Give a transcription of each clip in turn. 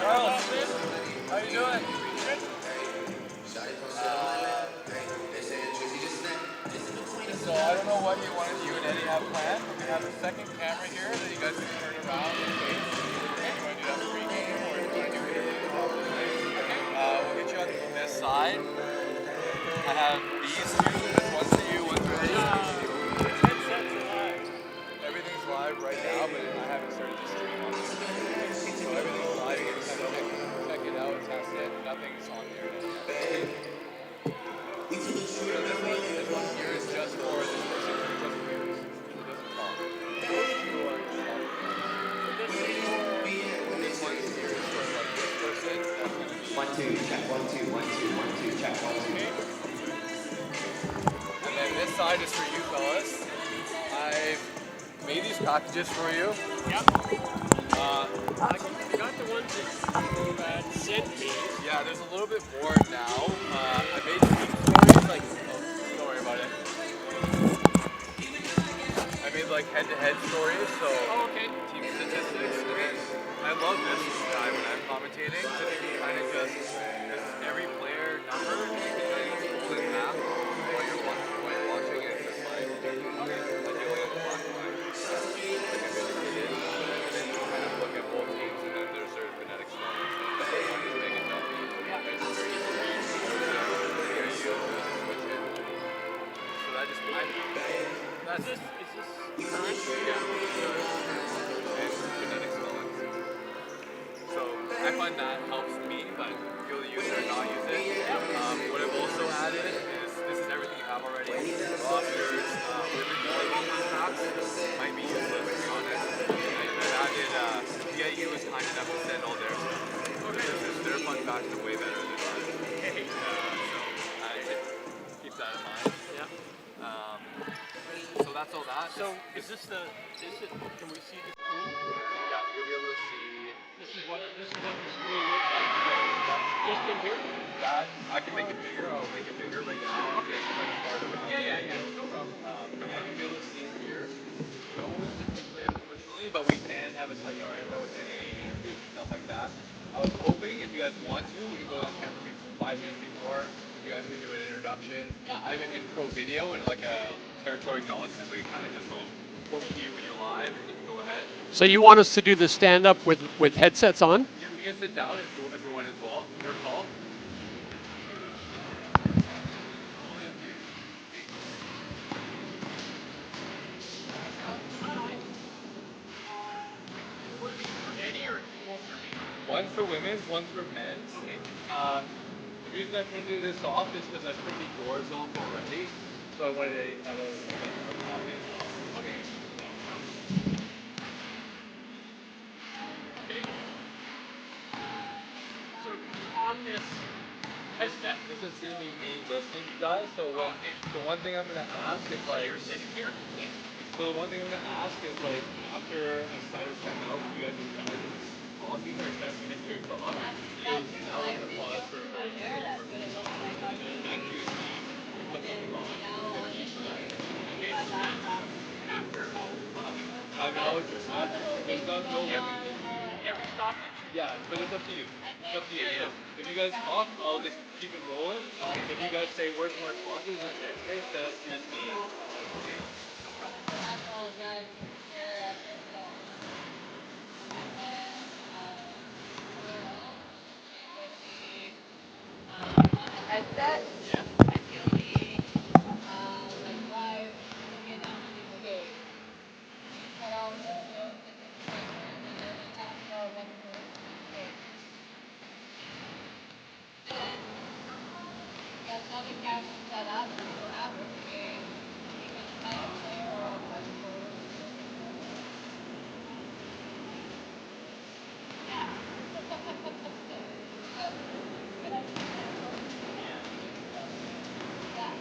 Charles, how you doing? So I don't know what you and Eddie have planned. We have a second camera here that you guys can turn around and face. You want to do that pregame or you want to do interlude? We'll get you on this side. I have these two. This one's for you, one's for Eddie. Everything's live right now, but I haven't started the stream on this. So everything's live. You can kind of check it out, test it. Nothing's on there yet. This one here is just for this person who just appears. It doesn't talk. Those two are talking. This one here is for like this person. That's gonna be 1 2 check 1 2 1 2 1 2 check 1 2. And then this side is for you fellas. I've made these packages for you. Yep. I got the ones that sent me. Yeah, there's a little bit more now. I made team stories, like, don't worry about it. I made like head-to-head stories, so team statistics. And then I love this guy when I'm commentating, because you can kind of just, this is every player number, and you can kind of fold in half while you're watching it. It's just like, okay, like you only have the black and white. And then you kind of look at both teams, and then there's certain phonetic spellings. Is this current? Yeah. And phonetic spellings. So I find that helps me, but if you'll use it or not use it. What I've also added is, this is everything you have already. Rosters, women's volleyball packs might be useless, to be honest. And I've added, VIU was kind enough to send all their stuff. Their fun facts are way better than ours. So I keep that in mind. Yeah. So that's all that. So is this the? Can we see the pool? Yeah, you'll be able to see. This is what the school looks like. Just in here. That I can make it bigger. I'll make it bigger right now. Okay. Yeah. No problem. I can be able to see it here. No one's in the play, unfortunately, but we can have a tight yard with any interviews and stuff like that. I was hoping if you guys want to, we can go to the camera 5 minutes before. You guys can do an introduction. I have an intro video and like a territory acknowledgement, so you kind of just go quote you when you're live and you can go ahead. So you want us to do the stand up with headsets on? Yeah, we can sit down if you want as well. Your call. One's for women's, one's for men's. The reason I printed this off is because I printed yours off already. So I wanted to have a copy as well. Okay. So on this headset, This is going to be me listening to you guys. So the one thing I'm going to ask is like, you're sitting here. So the one thing I'm going to ask is like, after I start to send out, you guys are talking or testing into your thought. Is now I'm going to pause for a minute. Thank you. Click on the thought. I know it's not no everything. every stoppage. Yeah, but it's up to you. It's up to you. So if you guys talk, I'll just keep it rolling. If you guys say words more pauses, that's it. Okay, that's just me. Headset? Yeah. Ideally, like live, you know, okay. Around that's not a camera set up, so after the game, you can kind of play around with yeah. But I think that's what yeah.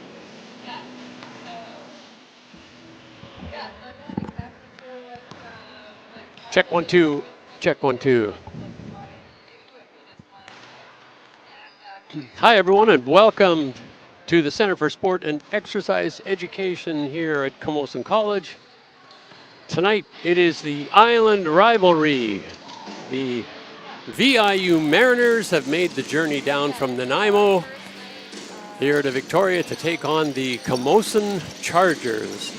Yeah. So yeah, so I'm not exactly sure what like Check 1 2. Check 1 2. Hi everyone, and welcome to the Center for Sport and Exercise Education here at Camosun College. Tonight it is the Island Rivalry, the VIU Mariners have made the journey down from Nanaimo here to Victoria to take on the Camosun Chargers.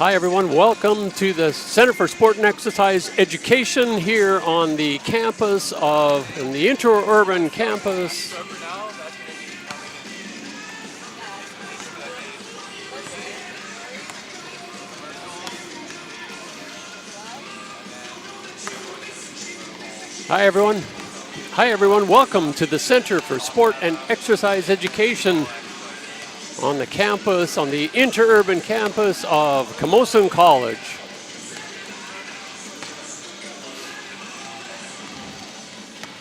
Hi everyone, welcome to the Center for Sport and Exercise Education here on the campus of, in the interurban campus. Hi everyone, welcome to the Center for Sport and Exercise Education on the campus, on the interurban campus of Camosun College.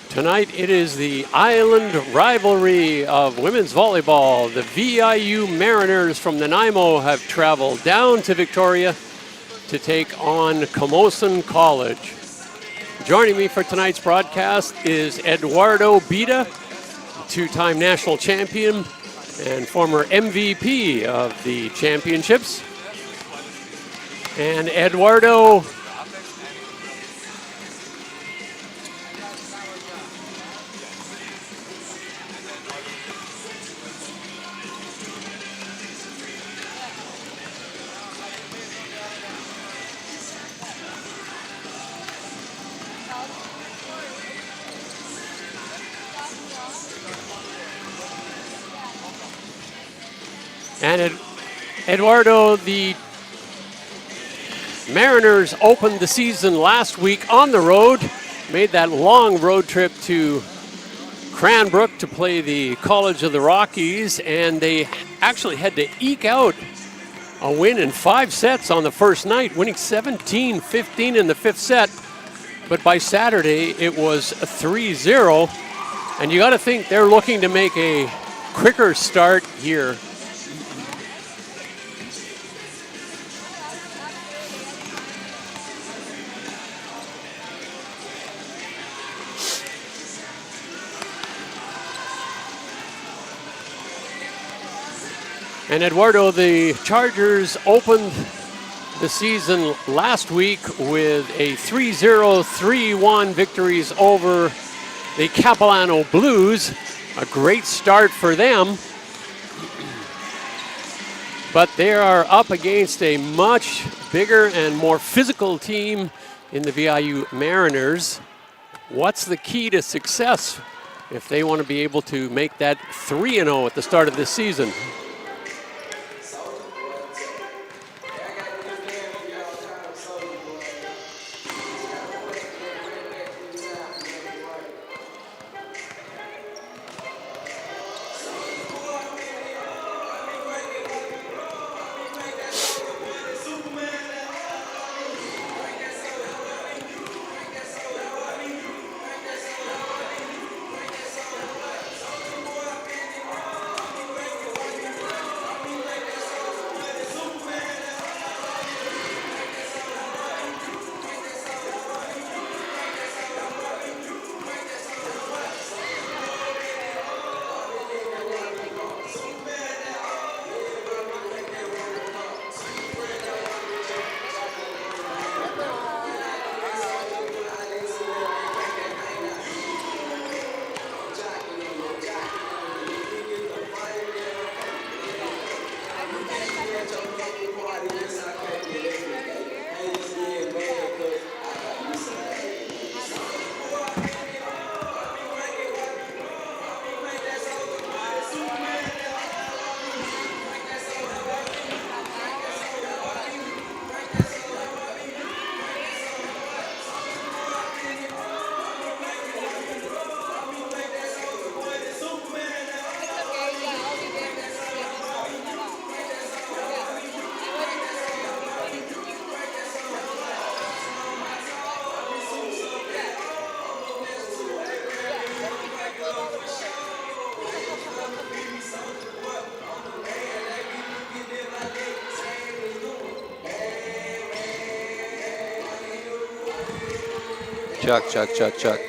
Tonight it is the island rivalry of women's volleyball. The VIU Mariners from Nanaimo have traveled down to Victoria to take on Camosun College. Joining me for tonight's broadcast is Eduardo Bida, two-time national champion and former MVP of the championships. And Eduardo Eduardo, the Mariners opened the season last week on the road, made that long road trip to Cranbrook to play the College of the Rockies, and they actually had to eke out a win in 5 sets on the first night, winning 17-15 in the 5th set. But by Saturday, it was 3-0, and you got to think they're looking to make a quicker start here. And Eduardo, the Chargers opened the season last week with a 3-0, 3-1 victories over the Capilano Blues. A great start for them. But they are up against a much bigger and more physical team in the VIU Mariners. What's the key to success if they want to be able to make that 3-0 at the start of this season? Chuck.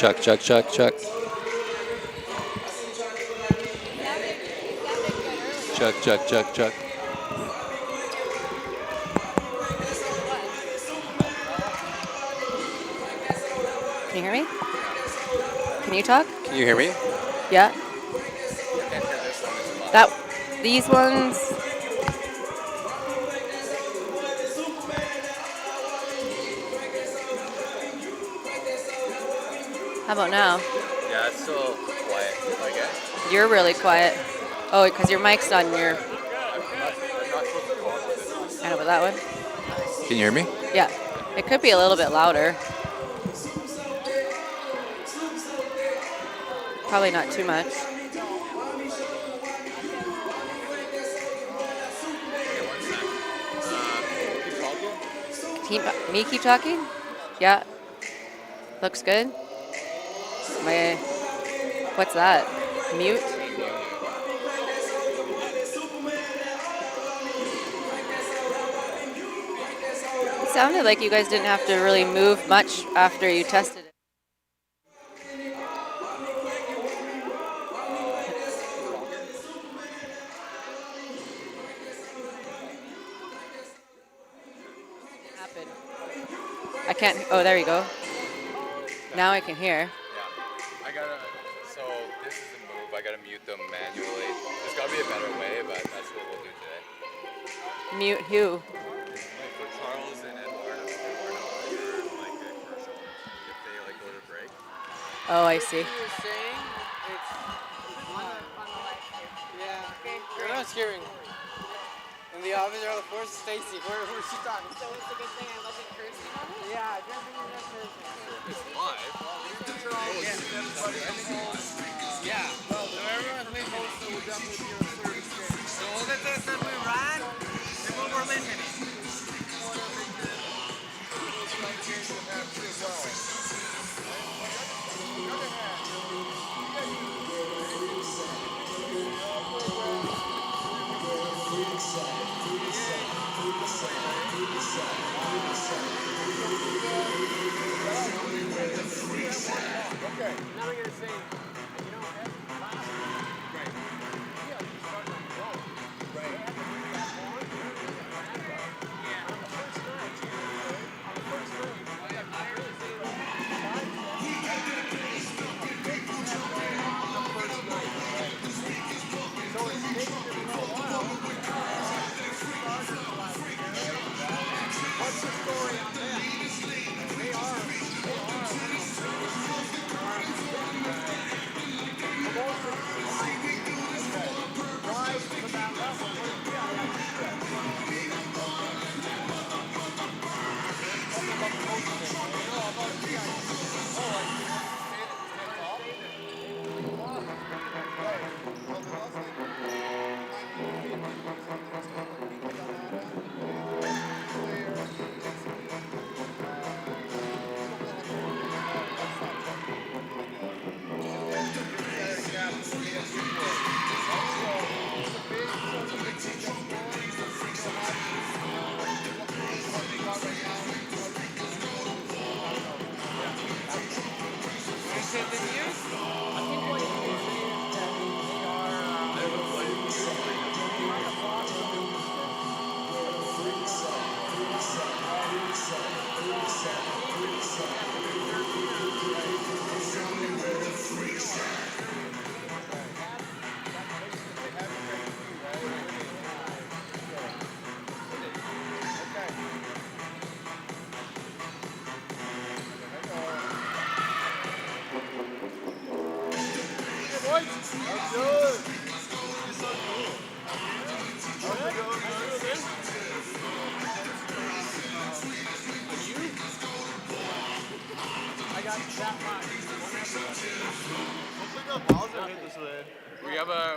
Check, check, check, check. He sounded good earlier. Check, check, check, check. Can you hear me? Can you talk? Can you hear me? Yeah. I can't hear this one. It's loud. That these ones. How about now? Yeah, it's still quiet, I guess. You're really quiet. Oh, because your mic's on your. I'm not supposed to talk with this. I know, but that one. Can you hear me? Yeah. It could be a little bit louder. Probably not too much. Okay, one sec. Keep talking. Me keep talking? Yeah. Looks good. My. What's that? Mute? It sounded like you guys didn't have to really move much after you tested it. Happened. I can't. Oh, there you go. Now I can hear. Yeah. I gotta. So this is the move. I gotta mute them manually. There's gotta be a better way, but that's what we'll do today. Mute who? Like for Charles and Eduardo, like a commercial, if they like go to break. Oh, I see. You were saying it's yeah. We're not hearing. And the officer on the force, Stacy. Where's she talking? So it's a good thing I wasn't cursing on it. Yeah, definitely not cursing. It's live. Yeah. Well, everyone's made most, so we'll definitely be on a certain stage. So all that said we ran, and what we're limiting.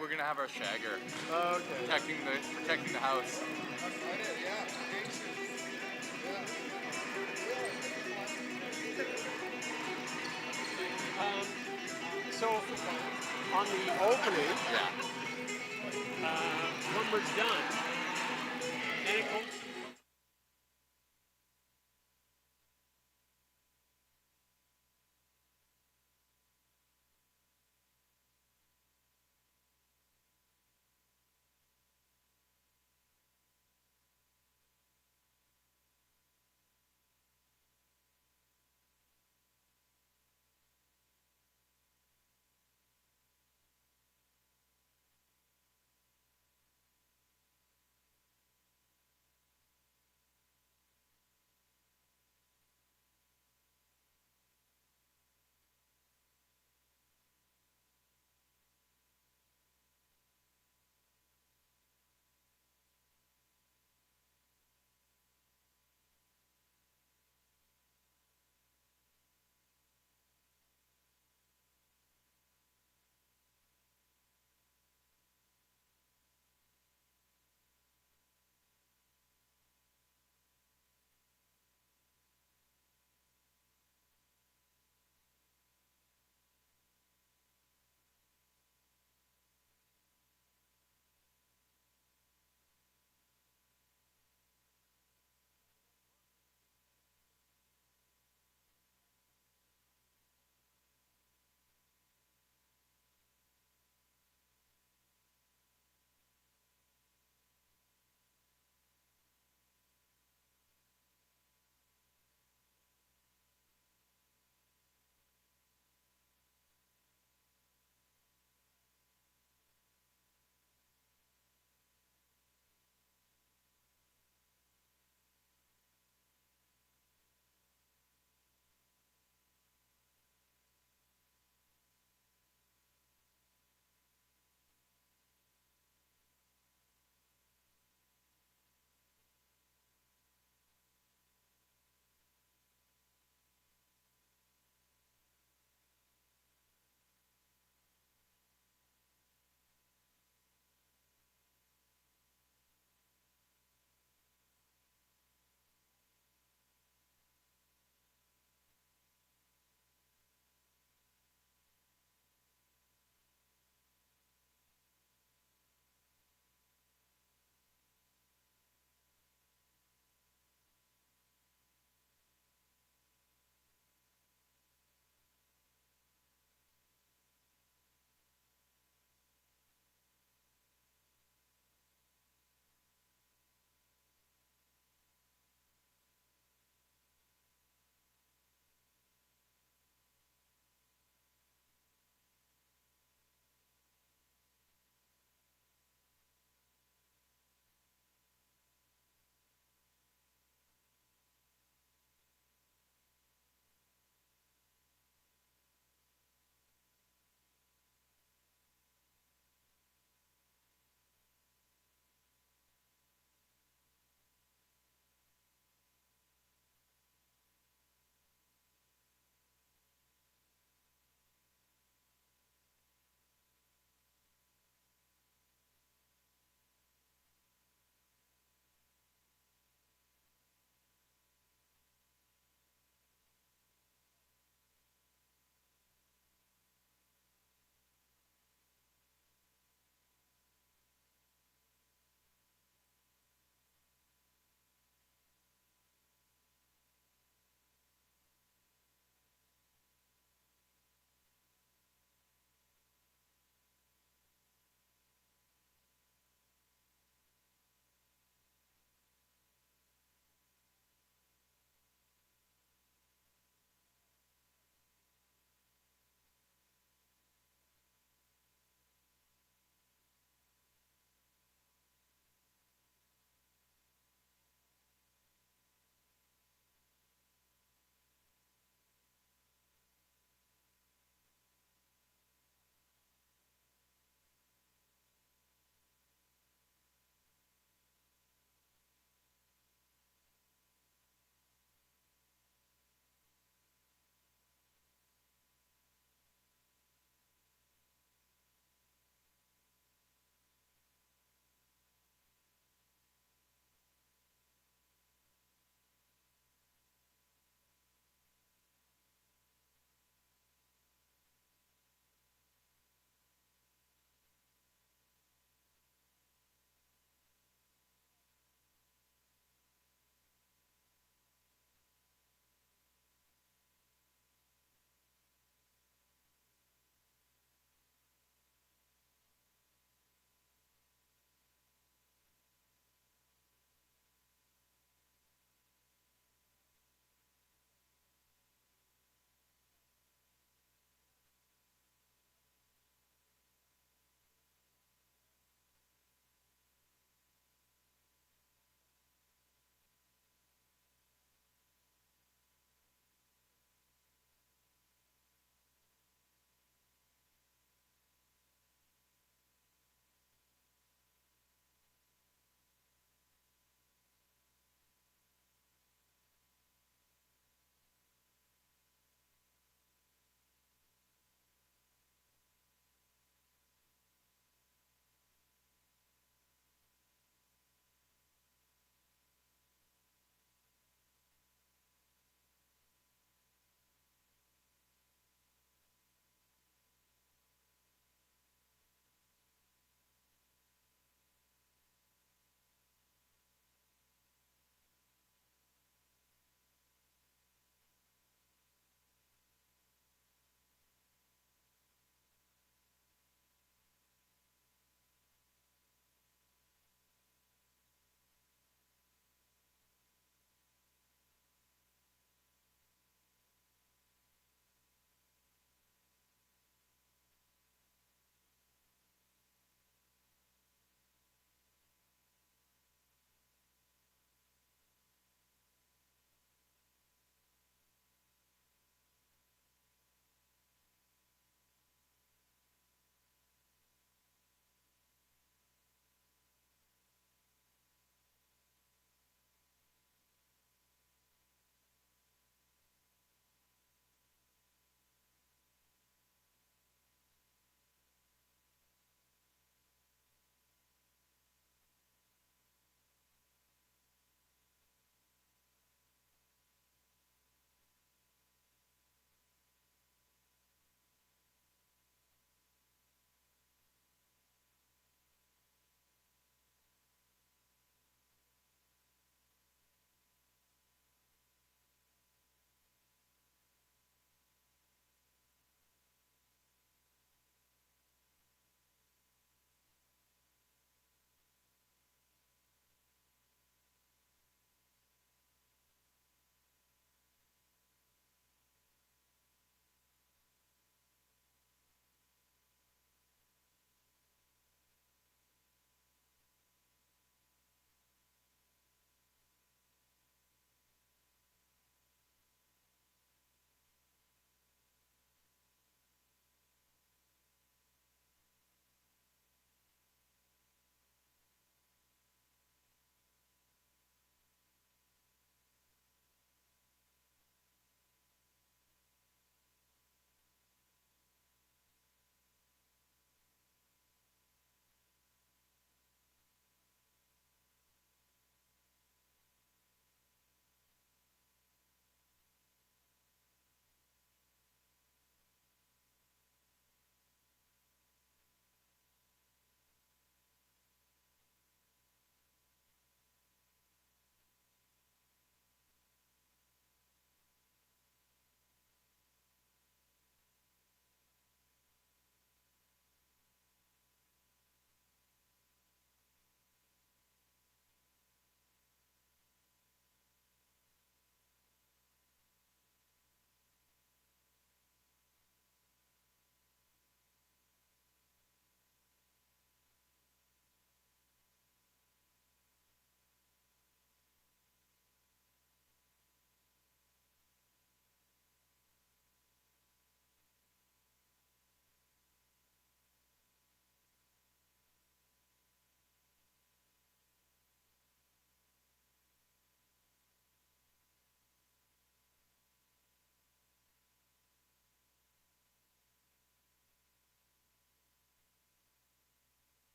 We're gonna have our shagger. Oh, okay. Protecting the house. So, on the opening, Yeah. when we're done, then it goes.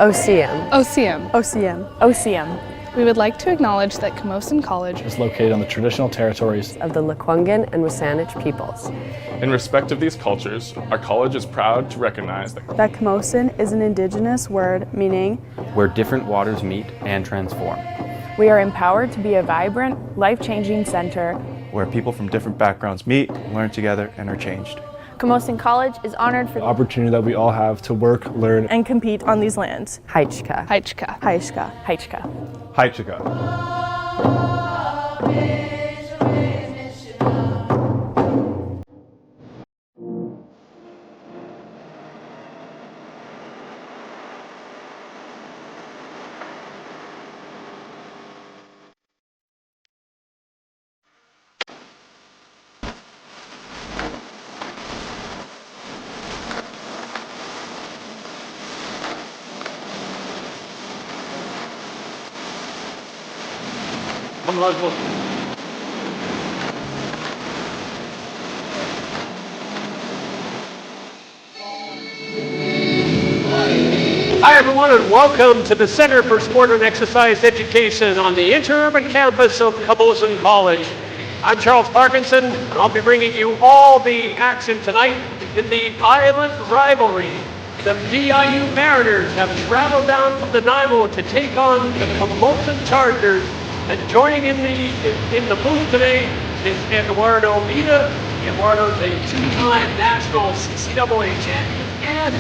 OCM. OCM. OCM. OCM. We would like to acknowledge that Camosun College is located on the traditional territories of the Lkwugen and W SÁNEĆ peoples. In respect of these cultures, our college is proud to recognize that Camosun is an indigenous word meaning where different waters meet and transform. We are empowered to be a vibrant, life-changing center where people from different backgrounds meet, learn together, and are changed. Camosun College is honored for the opportunity that we all have to work, learn, and compete on these lands. Haichka. Haichka. Haichka. Haichka. Haichka. Hi everyone and welcome to the Center for Sport and Exercise Education on the interurban campus of Camosun College. I'm Charles Parkinson and I'll be bringing you all the action tonight in the Island Rivalry. The VIU Mariners have traveled down from Nanaimo to take on the Camosun Chargers, and joining in the booth today is Eduardo Vida. Eduardo's a two-time national CCAA champion and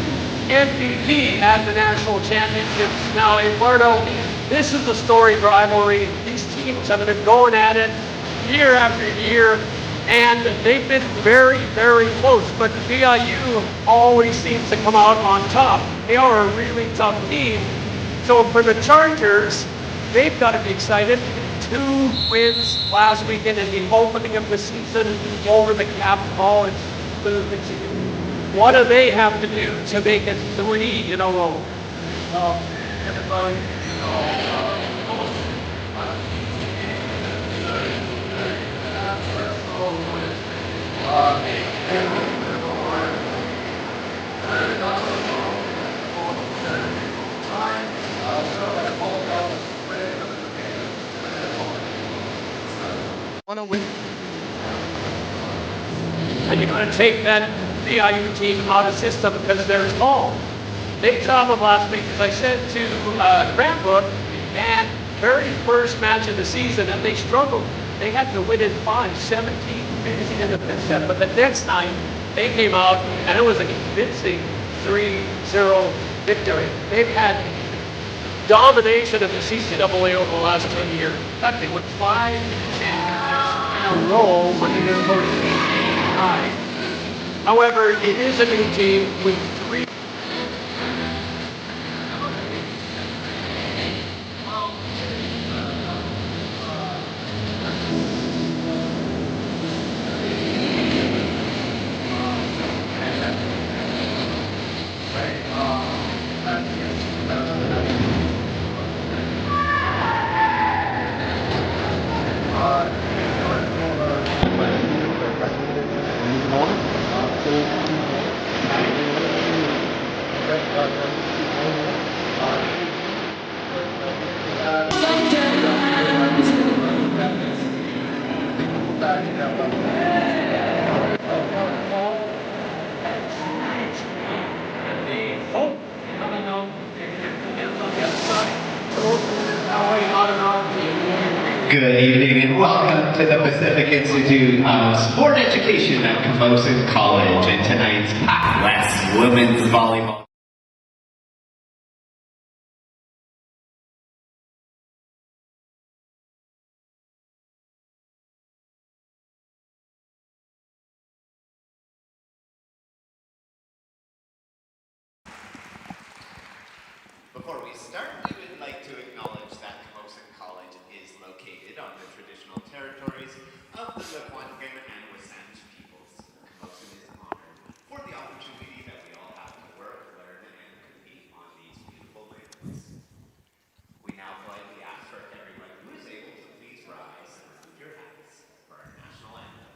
MVP at the national championships. Now, Eduardo, this is the storied rivalry. These teams have been going at it year after year, and they've been very, very close, but VIU always seems to come out on top. They are a really tough team. So for the Chargers, they've got to be excited. 2 wins last weekend in the opening of the season over the Capitol. What do they have to do to make it 3 in a row? And you're going to take that VIU team out of system because they're small. Big problem last week, as I said to Cranbrook, and very first match of the season, and they struggled. They had to win in 5, 17, 15 in the fifth set, but the next night they came out and it was a convincing 3-0 victory. They've had domination of the CCAA over the last 10 years. In fact, they won 5 in a row when they were high. However, it is a new team with 3. Good evening and welcome to the Pacific Institute of Sport Education at Camosun College and tonight's PACWEST Women's Volleyball. Before we start, we would like to acknowledge that Camosun College is located on the traditional territories of the Lkwugen and W SÁNEĆ peoples. Camosun is honored for the opportunity that we all have to work, learn, and compete on these beautiful lands. We now politely ask for everyone who is able to please rise and remove your hats for our national anthem.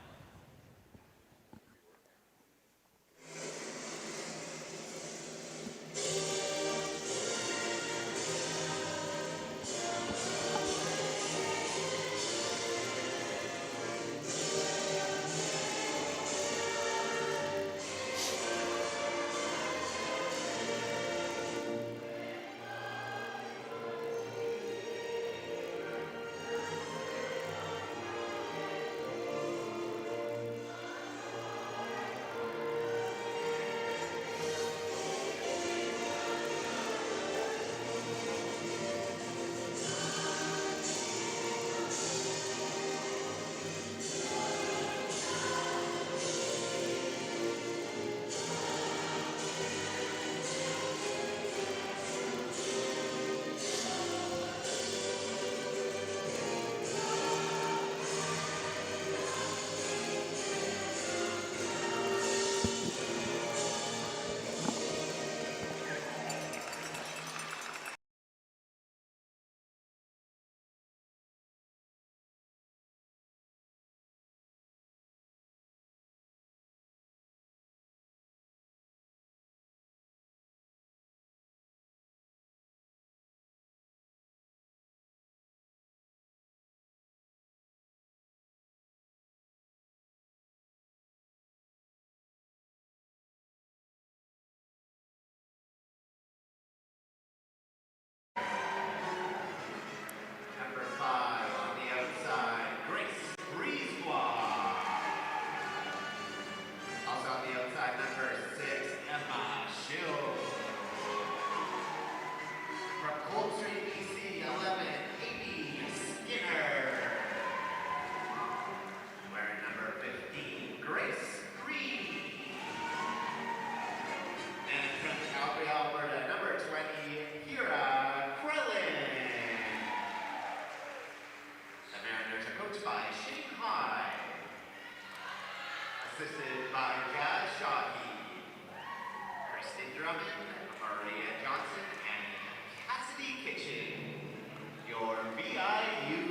assisted by Jazz Shockey, Kristen Drummond, Maria Johnson, and Cassidy Kitchen, your VIU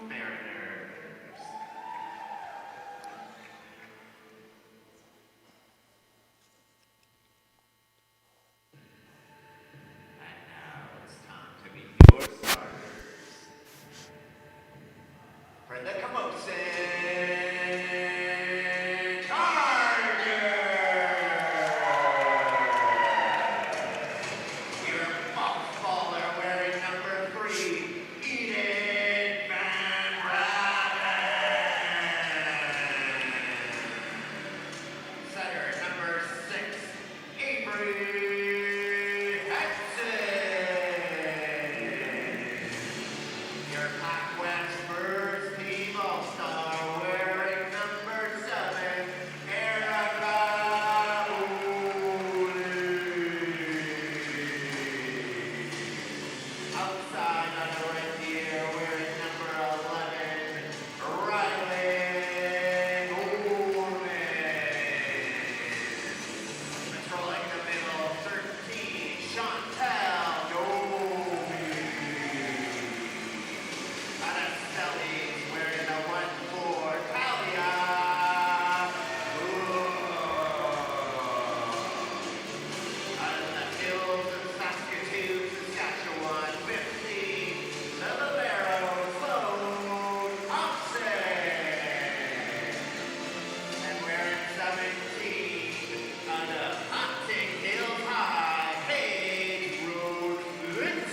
Mariners. And now it's time to meet your starters. For the Camosun your PACWEST first team all-star wearing number 7, Erica outside on the right here wearing number 11, Riley patrolling the middle, 13, Chantel Anastelli's wearing the 1-4, Talia. Out of the hills of Saskatoon, Saskatchewan, 15, the libero, Sloan Thompson. And wearing 17, out of Hunting Hills High, Paige Rudlinski.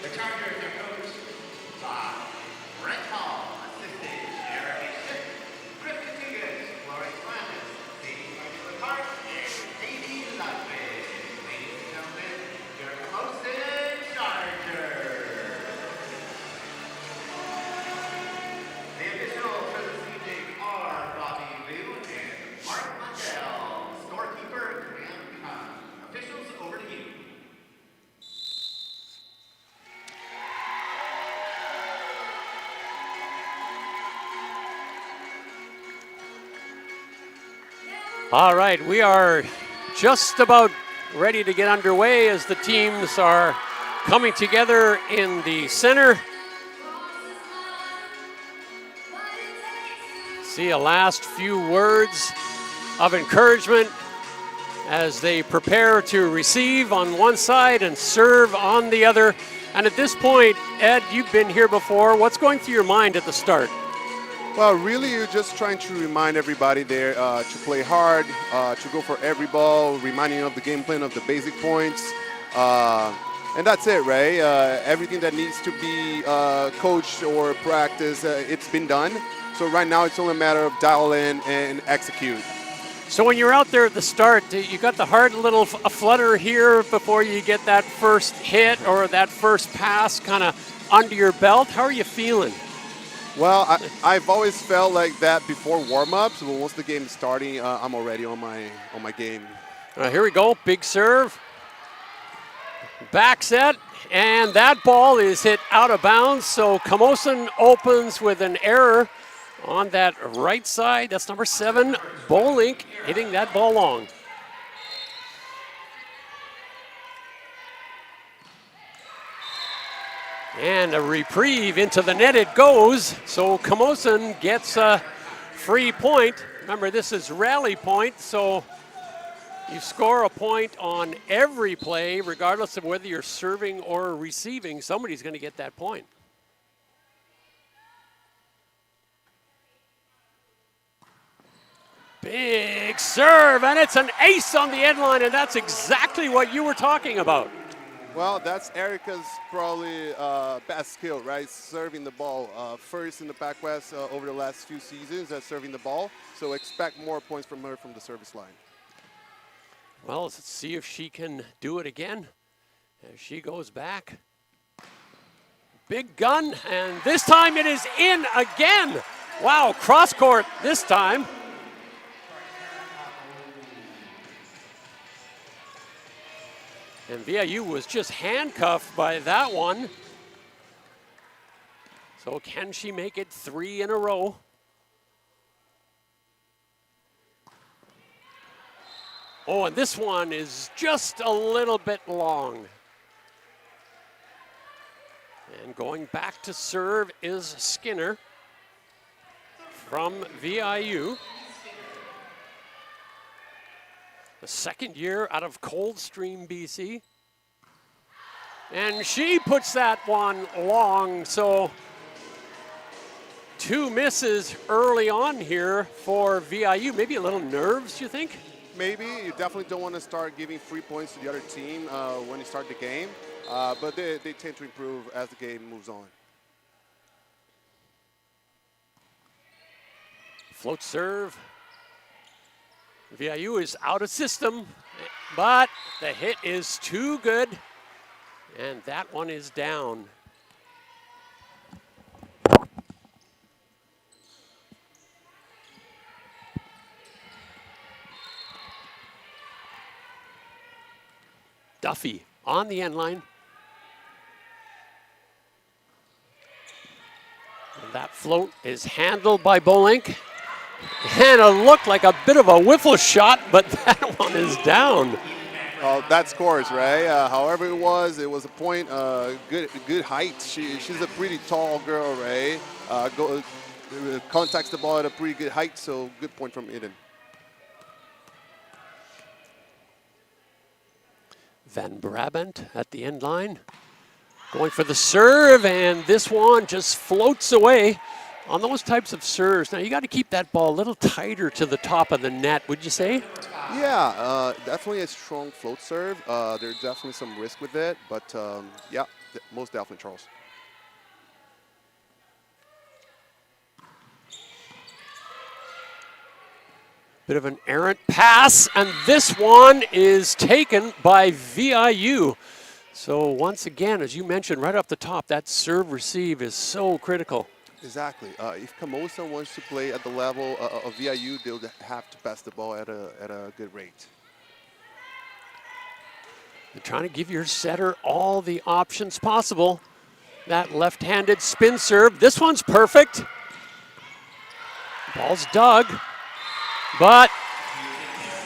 The Chargers are coached by Brett Hall, assisted Jeremy Schick, Griffin Tigas, Florence Flanders, Sadie Clark, and Katie Ludwig. Ladies and gentlemen, your Camosun Chargers. The officials for this evening are Bobby Liu and Mark Mondell, scorekeeper Graham Kahn. Officials, over to you. All right, we are just about ready to get underway as the teams are coming together in the center. See a last few words of encouragement as they prepare to receive on one side and serve on the other. And at this point, Ed, you've been here before. What's going through your mind at the start? Well, really, you're just trying to remind everybody there to play hard, to go for every ball, reminding of the game plan of the basic points. And that's it, right? Everything that needs to be coached or practiced, it's been done. So right now, it's only a matter of dial in and execute. So when you're out there at the start, you got the heart a little flutter here before you get that first hit or that first pass kind of under your belt. How are you feeling? Well, I've always felt like that before warm-ups. But once the game is starting, I'm already on my game. Here we go, big serve. Back set, and that ball is hit out of bounds. So Camosun opens with an error on that right side. That's number 7, Bolink, hitting that ball long. And a reprieve into the net it goes. So Camosun gets a free point. Remember, this is rally point, so you score a point on every play, regardless of whether you're serving or receiving. Somebody's going to get that point. Big serve, and it's an ace on the end line, and that's exactly what you were talking about. Well, that's Erica's probably best skill, right? Serving the ball. First in the PACWEST over the last few seasons at serving the ball. So expect more points from her from the service line. Well, let's see if she can do it again as she goes back. Big gun, and this time it is in again. Wow, cross court this time. And VIU was just handcuffed by that one. So can she make it 3 in a row? Oh, and this one is just a little bit long. And going back to serve is Skinner from VIU. The second year out of Coldstream, BC. And she puts that one long, so 2 misses early on here for VIU. Maybe a little nerves, you think? Maybe. You definitely don't want to start giving free points to the other team when you start the game, but they tend to improve as the game moves on. Float serve. VIU is out of system, but the hit is too good, and that one is down. Duffy on the end line. And that float is handled by Bolink. And it looked like a bit of a wiffle shot, but that one is down. That scores, right? However it was a point. Good height. She's a pretty tall girl, right? Contacts the ball at a pretty good height, so good point from Eden. Van Brabant at the end line. Going for the serve, and this one just floats away on those types of serves. Now, you got to keep that ball a little tighter to the top of the net, would you say? Yeah, definitely a strong float serve. There's definitely some risk with it, but yeah, most definitely, Charles. Bit of an errant pass, and this one is taken by VIU. So once again, as you mentioned right off the top, that serve receive is so critical. Exactly. If Camosun wants to play at the level of VIU, they'll have to pass the ball at a good rate. You're trying to give your setter all the options possible. That left-handed spin serve. This one's perfect. Ball's dug. But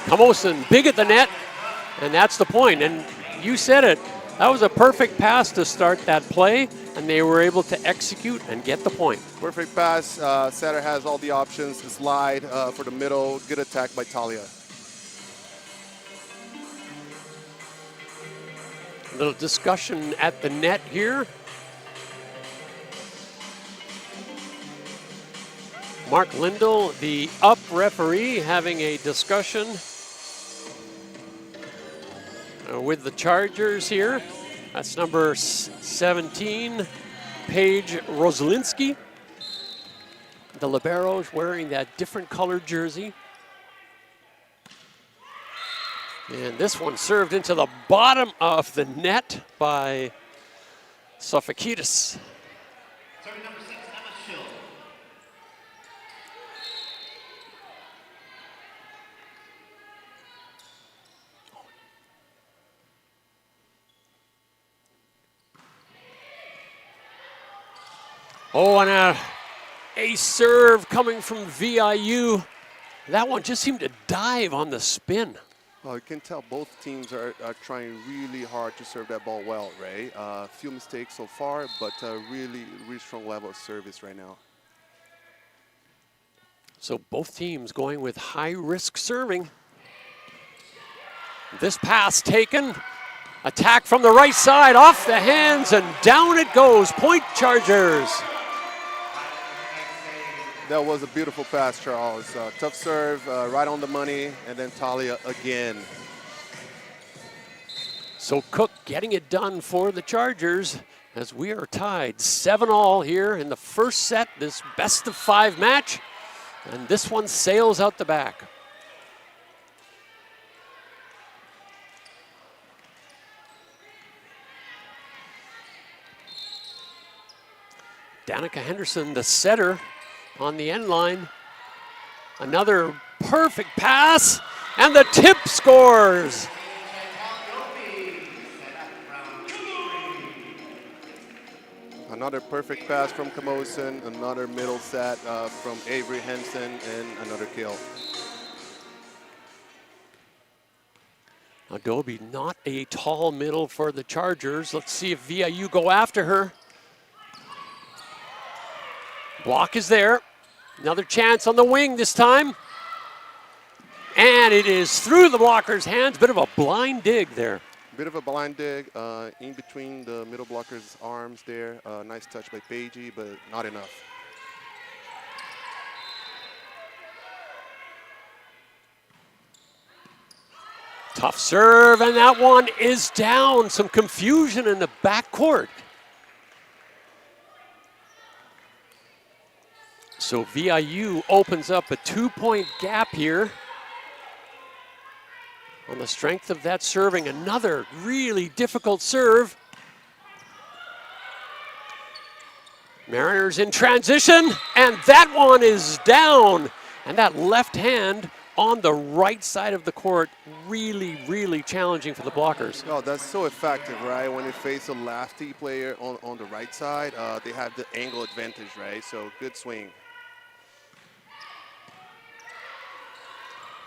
Camosun big at the net, and that's the point. And you said it. That was a perfect pass to start that play, and they were able to execute and get the point. Perfect pass. Setter has all the options. The slide for the middle. Good attack by Talia. A little discussion at the net here. Mark Lindell, the up referee, having a discussion with the Chargers here. That's number 17, Paige Roslinski. The liberos wearing that different colored jersey. And this one served into the bottom of the net by Sofakidis. Oh, and a serve coming from VIU. That one just seemed to dive on the spin. Well, you can tell both teams are trying really hard to serve that ball well, right? Few mistakes so far, but really strong level of service right now. So both teams going with high-risk serving. This pass taken. Attack from the right side, off the hands, and down it goes. Point Chargers. That was a beautiful pass, Charles. Tough serve, right on the money, and then Talia again. So Cook getting it done for the Chargers as we are tied 7-all here in the first set, this best-of-5 match. And this one sails out the back. Danica Henderson, the setter, on the end line. Another perfect pass, and the tip scores. Another perfect pass from Camosun, another middle set from Avery Henson, and another kill. Adobe, not a tall middle for the Chargers. Let's see if VIU go after her. Block is there. Another chance on the wing this time. And it is through the blocker's hands. Bit of a blind dig there. Bit of a blind dig in between the middle blocker's arms there. Nice touch by Paige, but not enough. Tough serve, and that one is down. Some confusion in the backcourt. So VIU opens up a 2-point gap here. On the strength of that serving, another really difficult serve. Mariners in transition, and that one is down. And that left hand on the right side of the court, really, really challenging for the blockers. Oh, that's so effective, right? When you face a lefty player on the right side, they have the angle advantage, right? So good swing.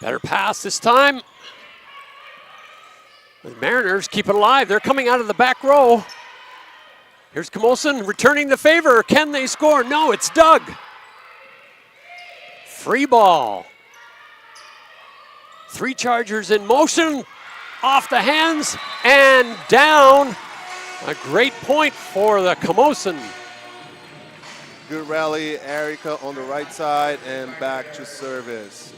Better pass this time. The Mariners keep it alive. They're coming out of the back row. Here's Camosun returning the favor. Can they score? No, it's Doug. Free ball. 3 Chargers in motion. Off the hands and down. A great point for the Camosun. Good rally, Erica on the right side and back to service.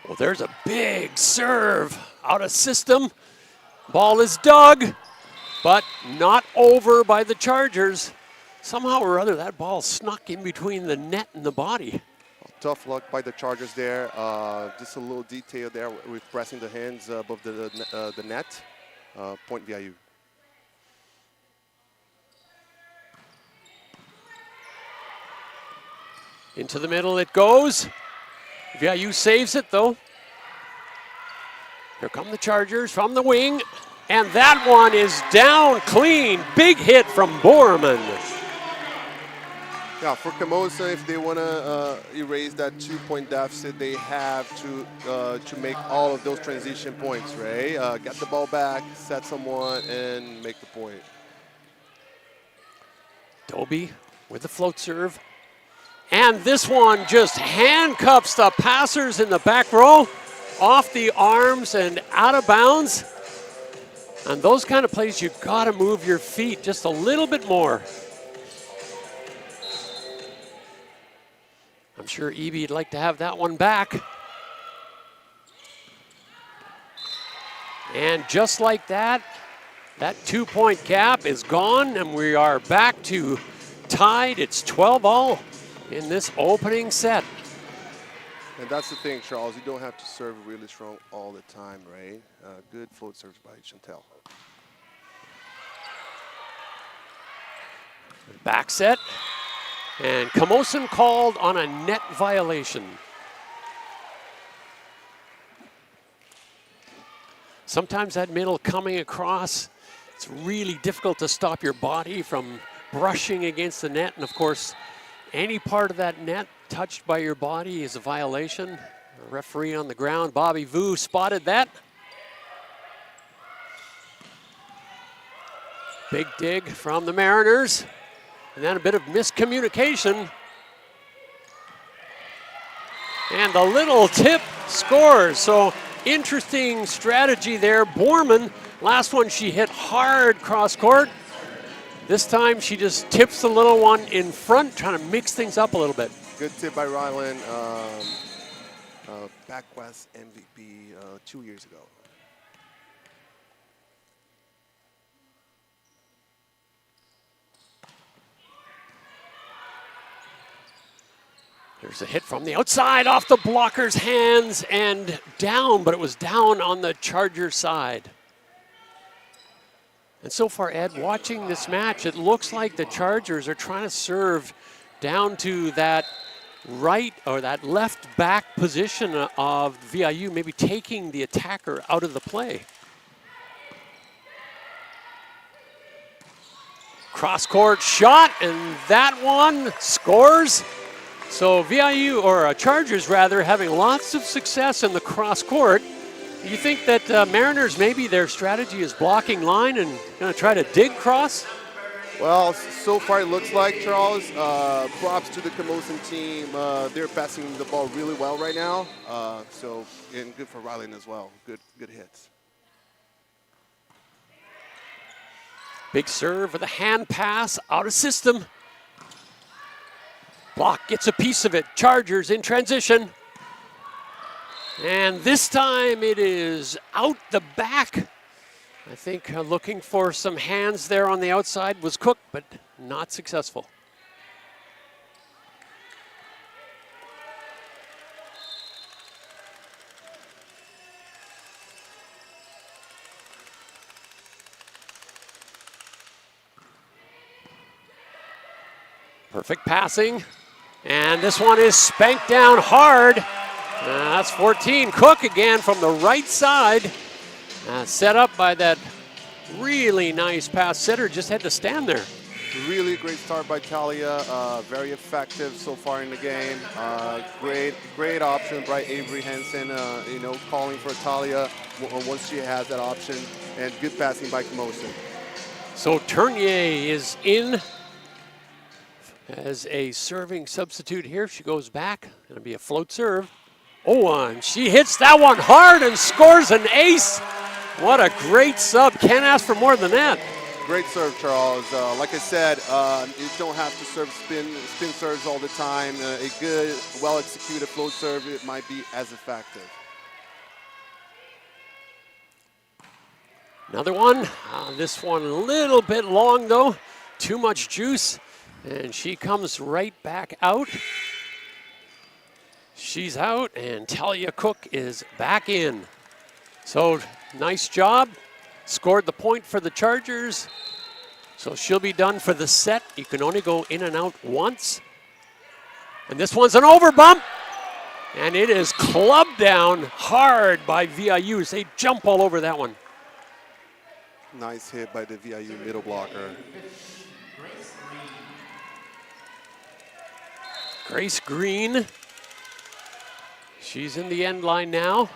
Well, there's a big serve out of system. Ball is dug, but not over by the Chargers. Somehow or other, that ball snuck in between the net and the body. Tough luck by the Chargers there. Just a little detail there with pressing the hands above the net. Point VIU. Into the middle it goes. VIU saves it though. Here come the Chargers from the wing. And that one is down clean. Big hit from Borman. Yeah, for Camosun, if they want to erase that 2-point deficit, they have to make all of those transition points, right? Get the ball back, set someone, and make the point. Dobie with the float serve. And this one just handcuffs the passers in the back row, off the arms and out of bounds. And those kind of plays, you've got to move your feet just a little bit more. I'm sure Eby'd like to have that one back. And just like that, that 2-point gap is gone, and we are back to tied. It's 12-all. In this opening set. And that's the thing, Charles. You don't have to serve really strong all the time, right? Good float serves by Chantel. Back set. And Camosun called on a net violation. Sometimes that middle coming across, it's really difficult to stop your body from brushing against the net. And of course, any part of that net touched by your body is a violation. A referee on the ground, Bobby Vu, spotted that. Big dig from the Mariners. And then a bit of miscommunication. And the little tip scores. So interesting strategy there. Borman, last one she hit hard cross court. This time she just tips the little one in front, trying to mix things up a little bit. Good tip by Rylan, PACWEST MVP 2 years ago. There's a hit from the outside off the blocker's hands and down, but it was down on the Charger side. And so far, Ed, watching this match, it looks like the Chargers are trying to serve down to that right or that left back position of VIU, maybe taking the attacker out of the play. Cross-court shot, and that one scores. So VIU, or Chargers rather, having lots of success in the cross-court. You think that Mariners, maybe their strategy is blocking line and going to try to dig cross? Well, so far it looks like, Charles. Props to the Camosun team. They're passing the ball really well right now. And good for Rylan as well. Good hits. Big serve with a hand pass out of system. Block gets a piece of it. Chargers in transition. And this time it is out the back. I think looking for some hands there on the outside was Cook, but not successful. Perfect passing. And this one is spanked down hard. That's 14. Cook again from the right side. Set up by that really nice pass setter. Just had to stand there. Really great start by Talia. Very effective so far in the game. Great option by Avery Henson. Calling for Talia once she has that option. And good passing by Camosun. So Tournier is in as a serving substitute here. She goes back. Going to be a float serve. Oh, and she hits that one hard and scores an ace. What a great sub. Can't ask for more than that. Great serve, Charles. Like I said, you don't have to serve spin serves all the time. A good, well-executed float serve, it might be as effective. Another one. This one a little bit long, though. Too much juice. And she comes right back out. She's out, and Talia Cook is back in. So nice job. Scored the point for the Chargers. So she'll be done for the set. You can only go in and out once. And this one's an overbump. And it is clubbed down hard by VIU. They jump all over that one. Nice hit by the VIU middle blocker. Grace Green. She's in the end line now.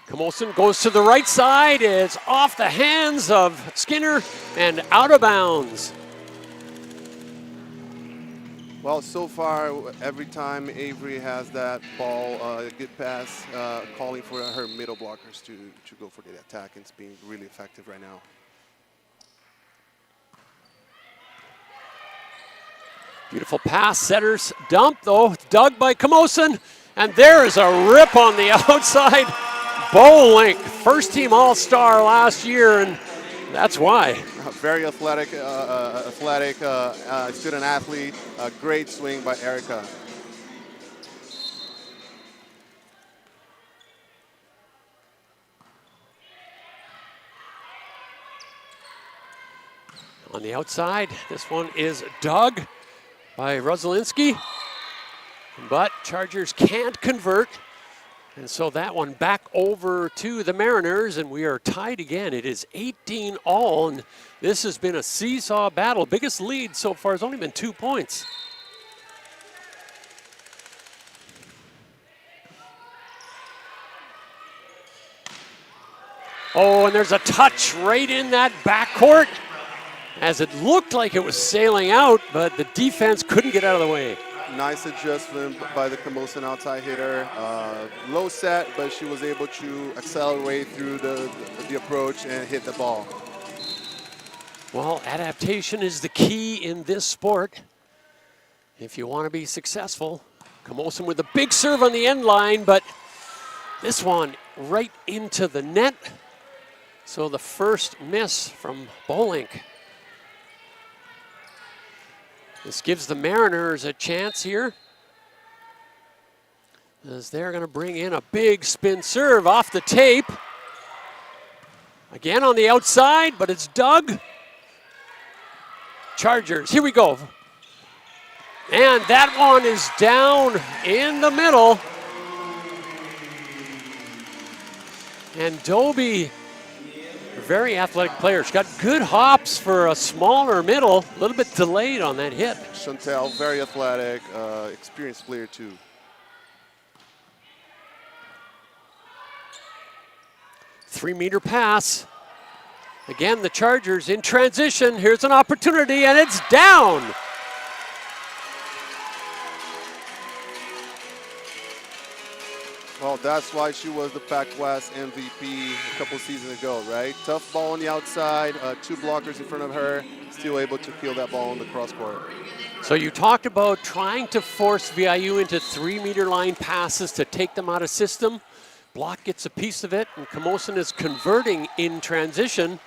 Camosun goes to the right side. It's off the hands of Skinner and out of bounds. Well, so far, every time Avery has that ball, a good pass, calling for her middle blockers to go for the attack, and it's being really effective right now. Beautiful pass, setters dump though, dug by Camosun, and there is a rip on the outside. Bolink, first team All-Star last year, and that's why. Very athletic student athlete, a great swing by Erica. On the outside, this one is dug by Rozelinski, but Chargers can't convert, and so that one back over to the Mariners, and we are tied again. It is 18-all, and this has been a seesaw battle. Biggest lead so far has only been 2 points. Oh, and there's a touch right in that backcourt, as it looked like it was sailing out, but the defense couldn't get out of the way. Nice adjustment by the Camosun outside hitter. Low set, but she was able to accelerate through the approach and hit the ball. Well, adaptation is the key in this sport. If you want to be successful. Camosun with a big serve on the end line, but this one right into the net. So the first miss from Bolink. This gives the Mariners a chance here, as they're going to bring in a big spin serve off the tape. Again on the outside, but it's dug. Chargers, here we go. And that one is down in the middle. And Doby very athletic player. She's got good hops for a smaller middle, a little bit delayed on that hit. Chantel, very athletic, experienced player too. Three-meter pass. Again, the Chargers in transition. Here's an opportunity, and it's down. Well, that's why she was the PACWEST MVP a couple seasons ago, right? Tough ball on the outside, 2 blockers in front of her, still able to kill that ball on the cross court. So you talked about trying to force VIU into 3-meter line passes to take them out of system. Block gets a piece of it, and Camosun is converting in transition.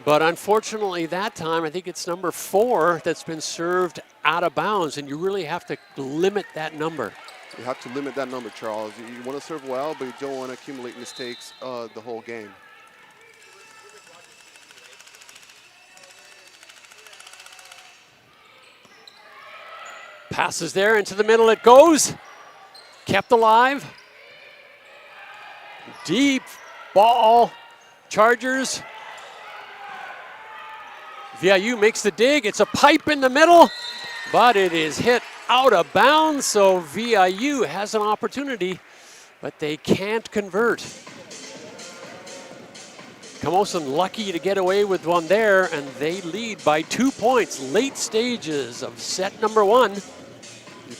But unfortunately that time, I think it's number 4 that's been served out of bounds, and you really have to limit that number. You have to limit that number, Charles. You want to serve well, but you don't want to accumulate mistakes the whole game. Passes there, into the middle it goes. Kept alive. Deep ball. Chargers. VIU makes the dig. It's a pipe in the middle, but it is hit out of bounds, so VIU has an opportunity, but they can't convert. Camosun lucky to get away with one there, and they lead by 2 points. Late stages of set number 1. You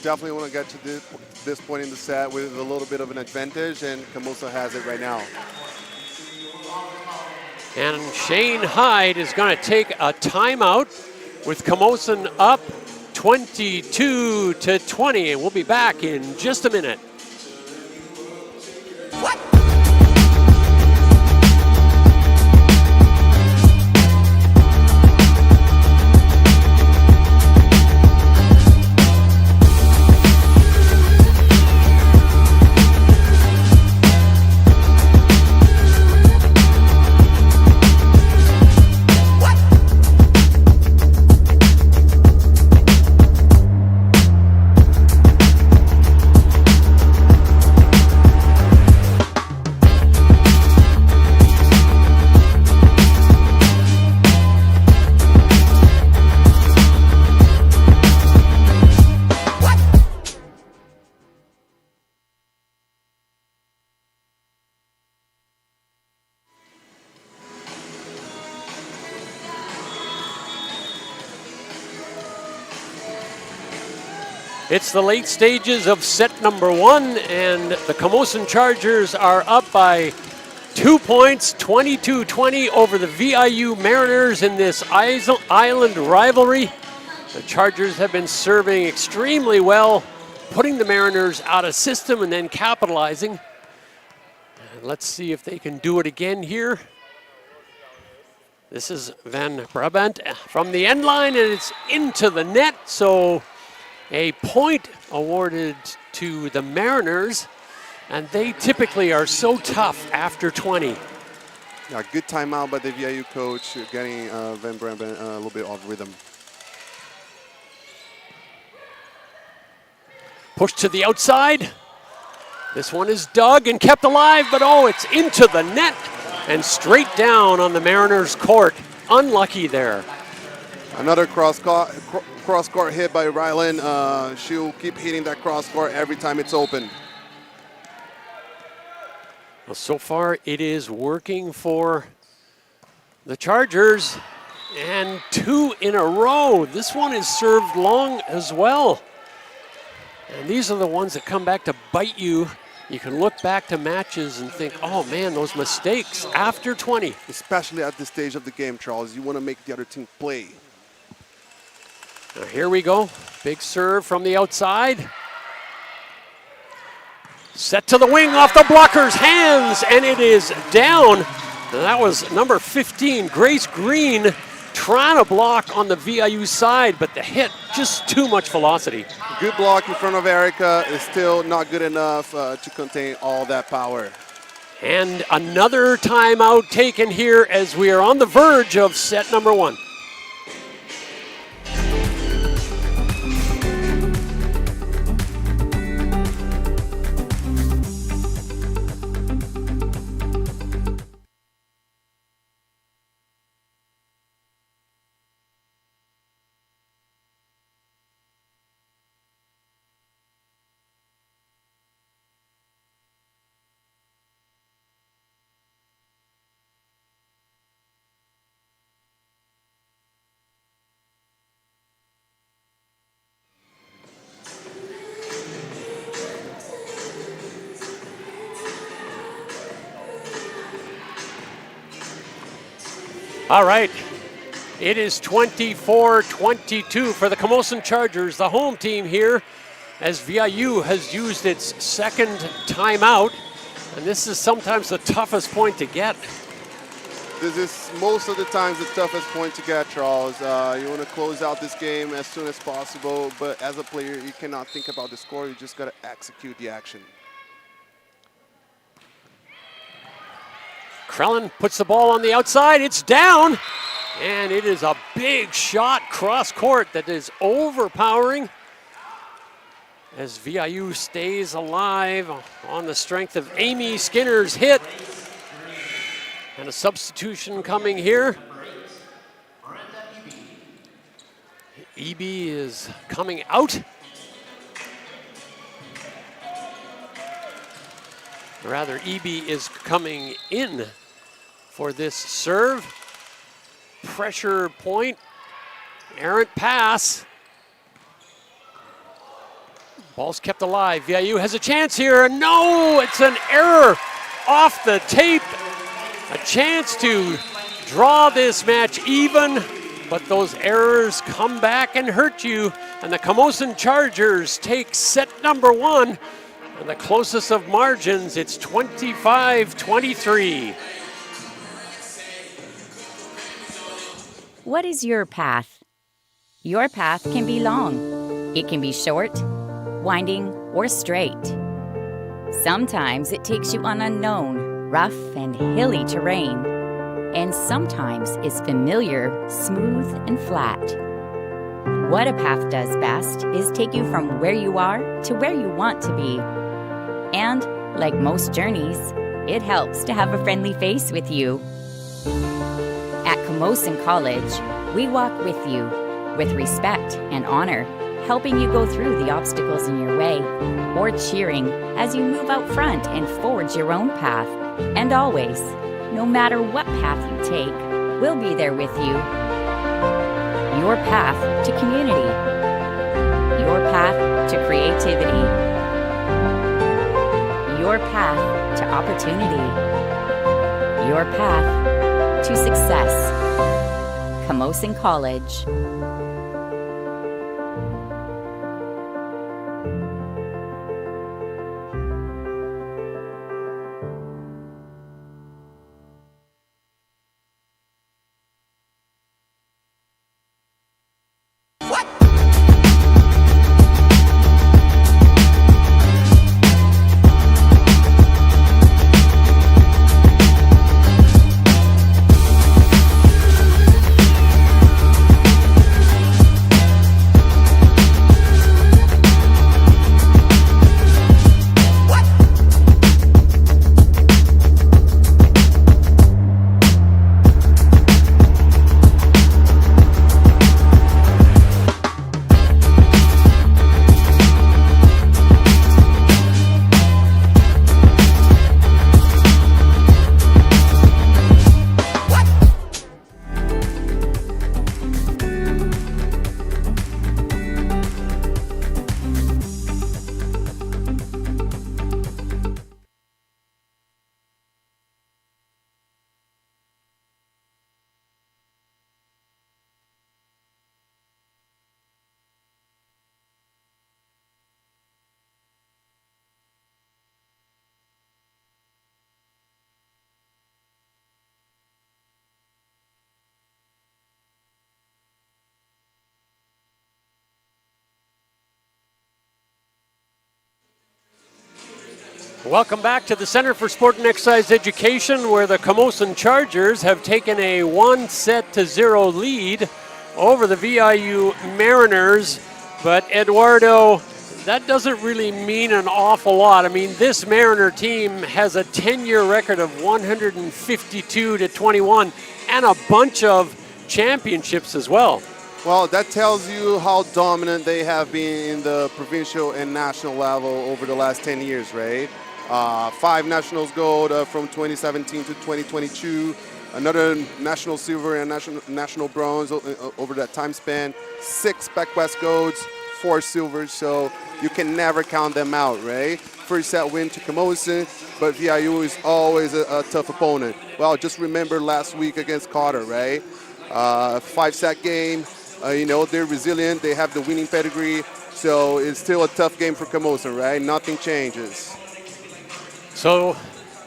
definitely want to get to this point in the set with a little bit of an advantage, and Camosun has it right now. And Shane Hyde is going to take a timeout with Camosun up 22-20, and we'll be back in just a minute. It's the late stages of set number 1, and the Camosun Chargers are up by 2 points, 22-20 over the VIU Mariners in this island rivalry. The Chargers have been serving extremely well, putting the Mariners out of system and then capitalizing. And let's see if they can do it again here. This is Van Brabant from the end line, and it's into the net, so a point awarded to the Mariners, and they typically are so tough after 20. Yeah, good timeout by the VIU coach, getting Van Brabant a little bit off rhythm. Push to the outside. This one is dug and kept alive, but oh, it's into the net and straight down on the Mariners' court. Unlucky there. Another cross-court hit by Rylan. She'll keep hitting that cross-court every time it's open. Well, so far it is working for the Chargers, and 2 in a row. This one is served long as well. And these are the ones that come back to bite you. You can look back to matches and think, oh man, those mistakes after 20. Especially at this stage of the game, Charles. You want to make the other team play. Now here we go. Big serve from the outside. Set to the wing off the blocker's hands, and it is down. And that was number 15, Grace Green, trying to block on the VIU side, but the hit, just too much velocity. Good block in front of Erica is still not good enough to contain all that power. And another timeout taken here as we are on the verge of set number 1. All right. It is 24-22 for the Camosun Chargers, the home team here, as VIU has used its second timeout. And this is sometimes the toughest point to get. This is most of the times the toughest point to get, Charles. You want to close out this game as soon as possible, but as a player, you cannot think about the score. You just got to execute the action. Krellin puts the ball on the outside. It's down, and it is a big shot cross court that is overpowering as VIU stays alive on the strength of Amy Skinner's hit. And a substitution coming here. EB is coming out. Rather, EB is coming in for this serve. Pressure point, errant pass. Ball's kept alive. VIU has a chance here. No, it's an error off the tape. A chance to draw this match even, but those errors come back and hurt you. And the Camosun Chargers take set number 1. And the closest of margins, it's 25-23. What is your path? Your path can be long. It can be short, winding, or straight. Sometimes it takes you on unknown, rough and hilly terrain, and sometimes it's familiar, smooth and flat. What a path does best is take you from where you are to where you want to be. And, like most journeys, it helps to have a friendly face with you. At Camosun College, we walk with you, with respect and honor, helping you go through the obstacles in your way, or cheering as you move out front and forge your own path. And always, no matter what path you take, we'll be there with you. Your path to community. Your path to creativity. Your path to opportunity. Your path to success. Camosun College. Welcome back to the Center for Sport and Exercise Education, where the Camosun Chargers have taken a 1-0 lead over the VIU Mariners. But Eduardo, that doesn't really mean an awful lot. I mean, this Mariner team has a 10-year record of 152-21 and a bunch of championships as well. Well, that tells you how dominant they have been in the provincial and national level over the last 10 years, right? 5 nationals gold from 2017 to 2022, another national silver and national bronze over that time span, 6 PACWEST golds, 4 silvers, so you can never count them out, right? First set win to Camosun, but VIU is always a tough opponent. Well, just remember last week against Carter, right? 5-set game. You know, they're resilient. They have the winning pedigree. So it's still a tough game for Camosun, right? Nothing changes. So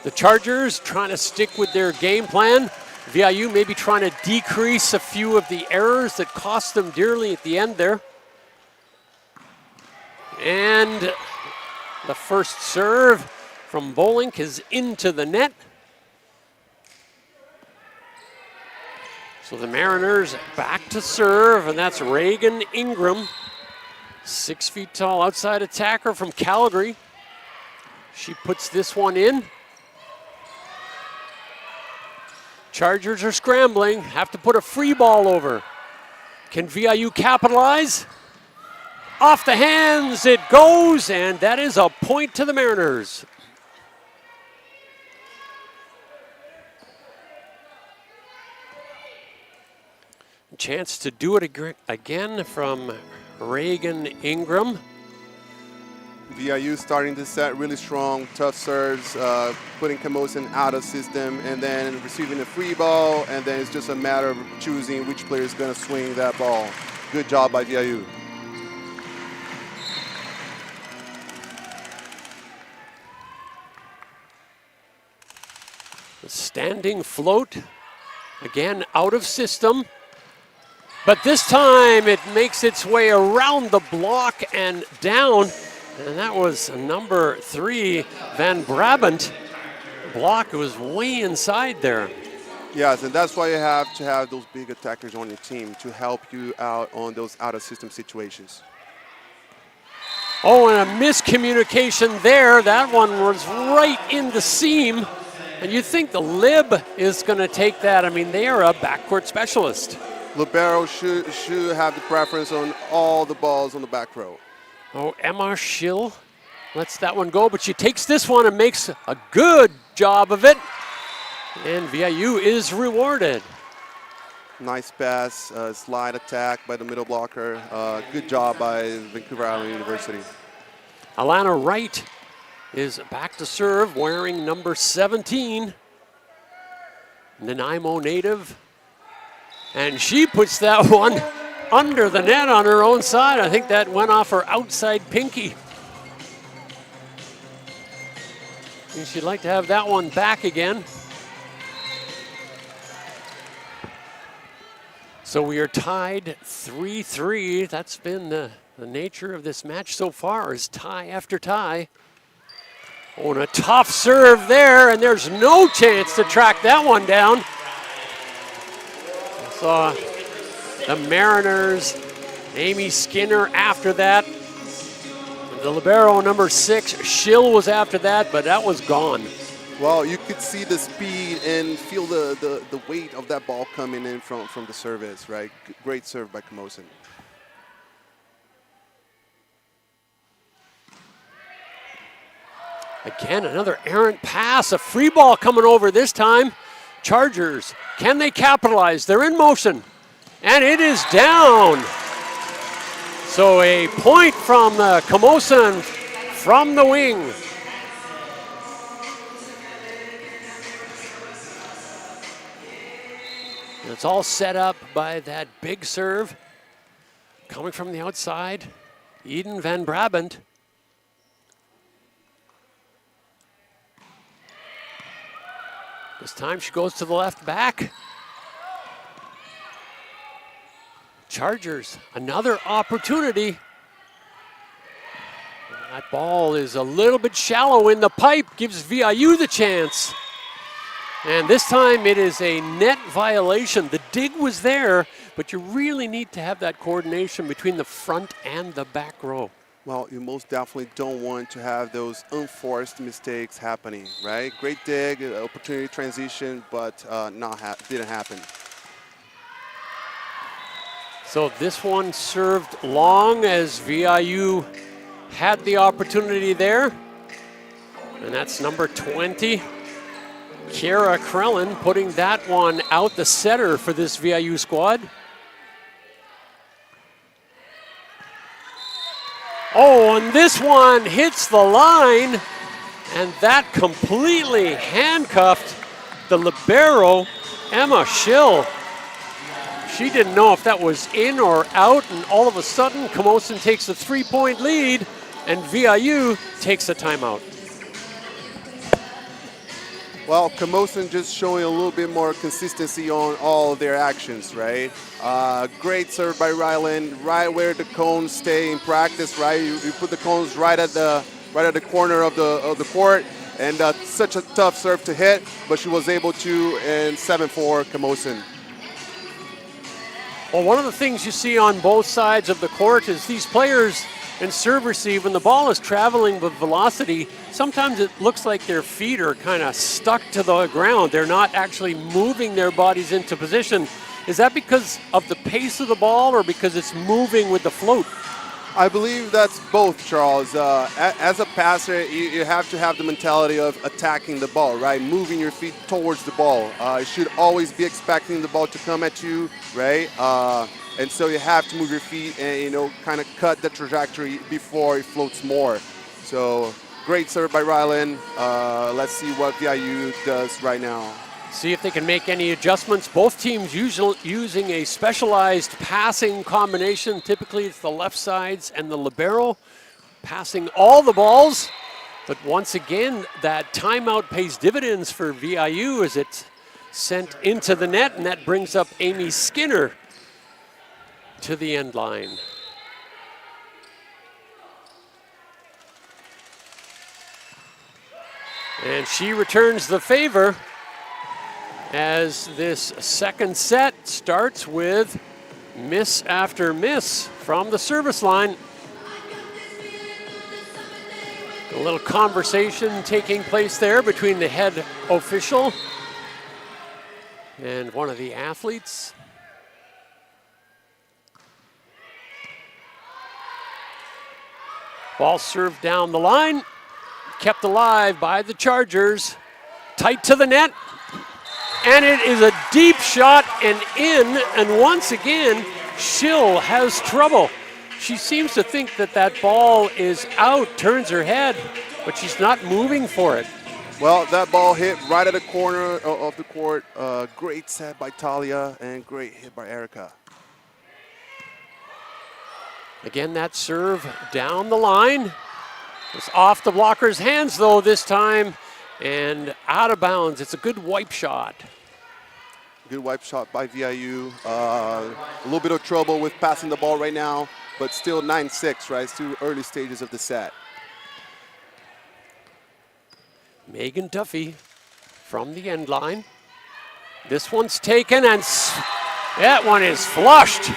the Chargers trying to stick with their game plan. VIU maybe trying to decrease a few of the errors that cost them dearly at the end there. And the first serve from Bolink is into the net. So the Mariners back to serve, and that's Reagan Ingram. 6 feet tall outside attacker from Calgary. She puts this one in. Chargers are scrambling, have to put a free ball over. Can VIU capitalize? Off the hands it goes, and that is a point to the Mariners. Chance to do it again from Reagan Ingram. VIU starting this set really strong, tough serves, putting Camosun out of system, and then receiving a free ball, and then it's just a matter of choosing which player is going to swing that ball. Good job by VIU. The standing float, again out of system. But this time it makes its way around the block and down. And that was number 3, Van Brabant. The block was way inside there. Yes, and that's why you have to have those big attackers on your team to help you out on those out-of-system situations. Oh, and a miscommunication there. That one was right in the seam. And you think the Lib is going to take that. I mean, they are a backcourt specialist. Libero should have the preference on all the balls on the back row. Oh, Emma Schill lets that one go, but she takes this one and makes a good job of it. And VIU is rewarded. Nice pass, slide attack by the middle blocker. Good job by Vancouver Island University. Alana Wright is back to serve, wearing number 17. Nanaimo native. And she puts that one under the net on her own side. I think that went off her outside pinky. And she'd like to have that one back again. So we are tied 3-3. That's been the nature of this match so far, is tie after tie. Oh, and a tough serve there, and there's no chance to track that one down. So the Mariners, Amy Skinner after that. The libero number 6, Schill was after that, but that was gone. Well, you could see the speed and feel the weight of that ball coming in from the service, right? Great serve by Camosun. Again, another errant pass, a free ball coming over this time. Chargers, can they capitalize? They're in motion, and it is down. So a point from Camosun from the wing. It's all set up by that big serve coming from the outside. Eden Van Brabant. This time she goes to the left back. Chargers, another opportunity. That ball is a little bit shallow in the pipe, gives VIU the chance. And this time it is a net violation. The dig was there, but you really need to have that coordination between the front and the back row. Well, you most definitely don't want to have those unforced mistakes happening, right? Great dig, opportunity transition, but didn't happen. So this one served long as VIU had the opportunity there. And that's number 20, Kiara Krellin, putting that one out, the setter for this VIU squad. Oh, and this one hits the line, and that completely handcuffed the libero, Emma Schill. She didn't know if that was in or out, and all of a sudden, Camosun takes a 3-point lead, and VIU takes a timeout. Well, Camosun just showing a little bit more consistency on all of their actions, right? Great serve by Ryland, right where the cones stay in practice, right? You put the cones right at the corner of the court, and such a tough serve to hit, but she was able to, and 7-4 Camosun. Well, one of the things you see on both sides of the court is these players in serve receive, when the ball is traveling with velocity, sometimes it looks like their feet are kind of stuck to the ground. They're not actually moving their bodies into position. Is that because of the pace of the ball or because it's moving with the float? I believe that's both, Charles. As a passer, you have to have the mentality of attacking the ball, right? Moving your feet towards the ball. You should always be expecting the ball to come at you, right? And so you have to move your feet and, you know, kind of cut the trajectory before it floats more. So great serve by Ryland. Let's see what VIU does right now. See if they can make any adjustments. Both teams using a specialized passing combination. Typically it's the left sides and the libero passing all the balls. But once again, that timeout pays dividends for VIU as it's sent into the net, and that brings up Amy Skinner to the end line. And she returns the favor as this second set starts with miss after miss from the service line. A little conversation taking place there between the head official and one of the athletes. Ball served down the line, kept alive by the Chargers. Tight to the net, and it is a deep shot and in, and once again, Schill has trouble. She seems to think that that ball is out, turns her head, but she's not moving for it. Well, that ball hit right at the corner of the court. Great set by Talia and great hit by Erica. Again, that serve down the line. It's off the blocker's hands though this time and out of bounds. It's a good wipe shot. Good wipe shot by VIU. A little bit of trouble with passing the ball right now, but still 9-6, right? Still early stages of the set. Megan Duffy from the end line. This one's taken and that one is flushed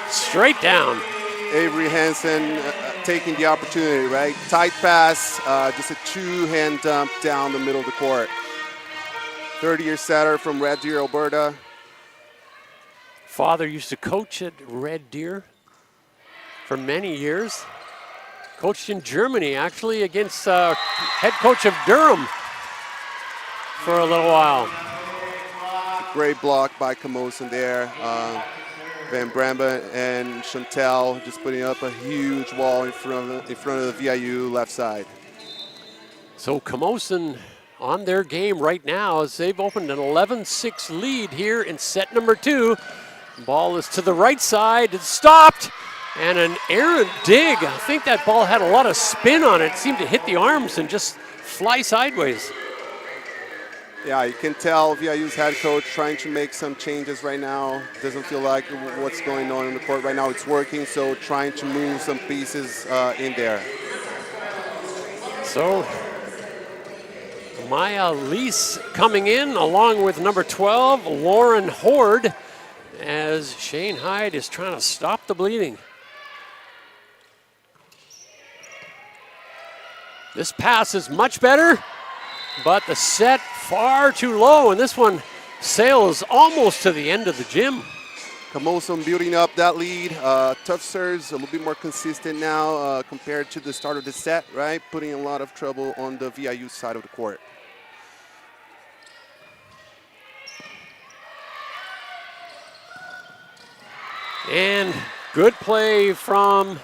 straight down. Avery Hansen taking the opportunity, right? Tight pass, just a two-hand dump down the middle of the court. 30-year setter from Red Deer, Alberta. Father used to coach at Red Deer for many years. Coached in Germany, actually, against head coach of Durham for a little while. Great block by Camosun there. Van Bramba and Chantel just putting up a huge wall in front of the VIU left side. So Camosun on their game right now as they've opened an 11-6 lead here in set number 2. Ball is to the right side, it's stopped, and an errant dig. I think that ball had a lot of spin on it. It seemed to hit the arms and just fly sideways. Yeah, you can tell VIU's head coach trying to make some changes right now. Doesn't feel like what's going on in the court right now. It's working, so trying to move some pieces in there. So Maya Lease coming in along with number 12, Lauren Horde, as Shane Hyde is trying to stop the bleeding. This pass is much better, but the set far too low, and this one sails almost to the end of the gym. Camosun building up that lead. Tough serves, a little bit more consistent now compared to the start of the set, right? Putting a lot of trouble on the VIU side of the court. And good play from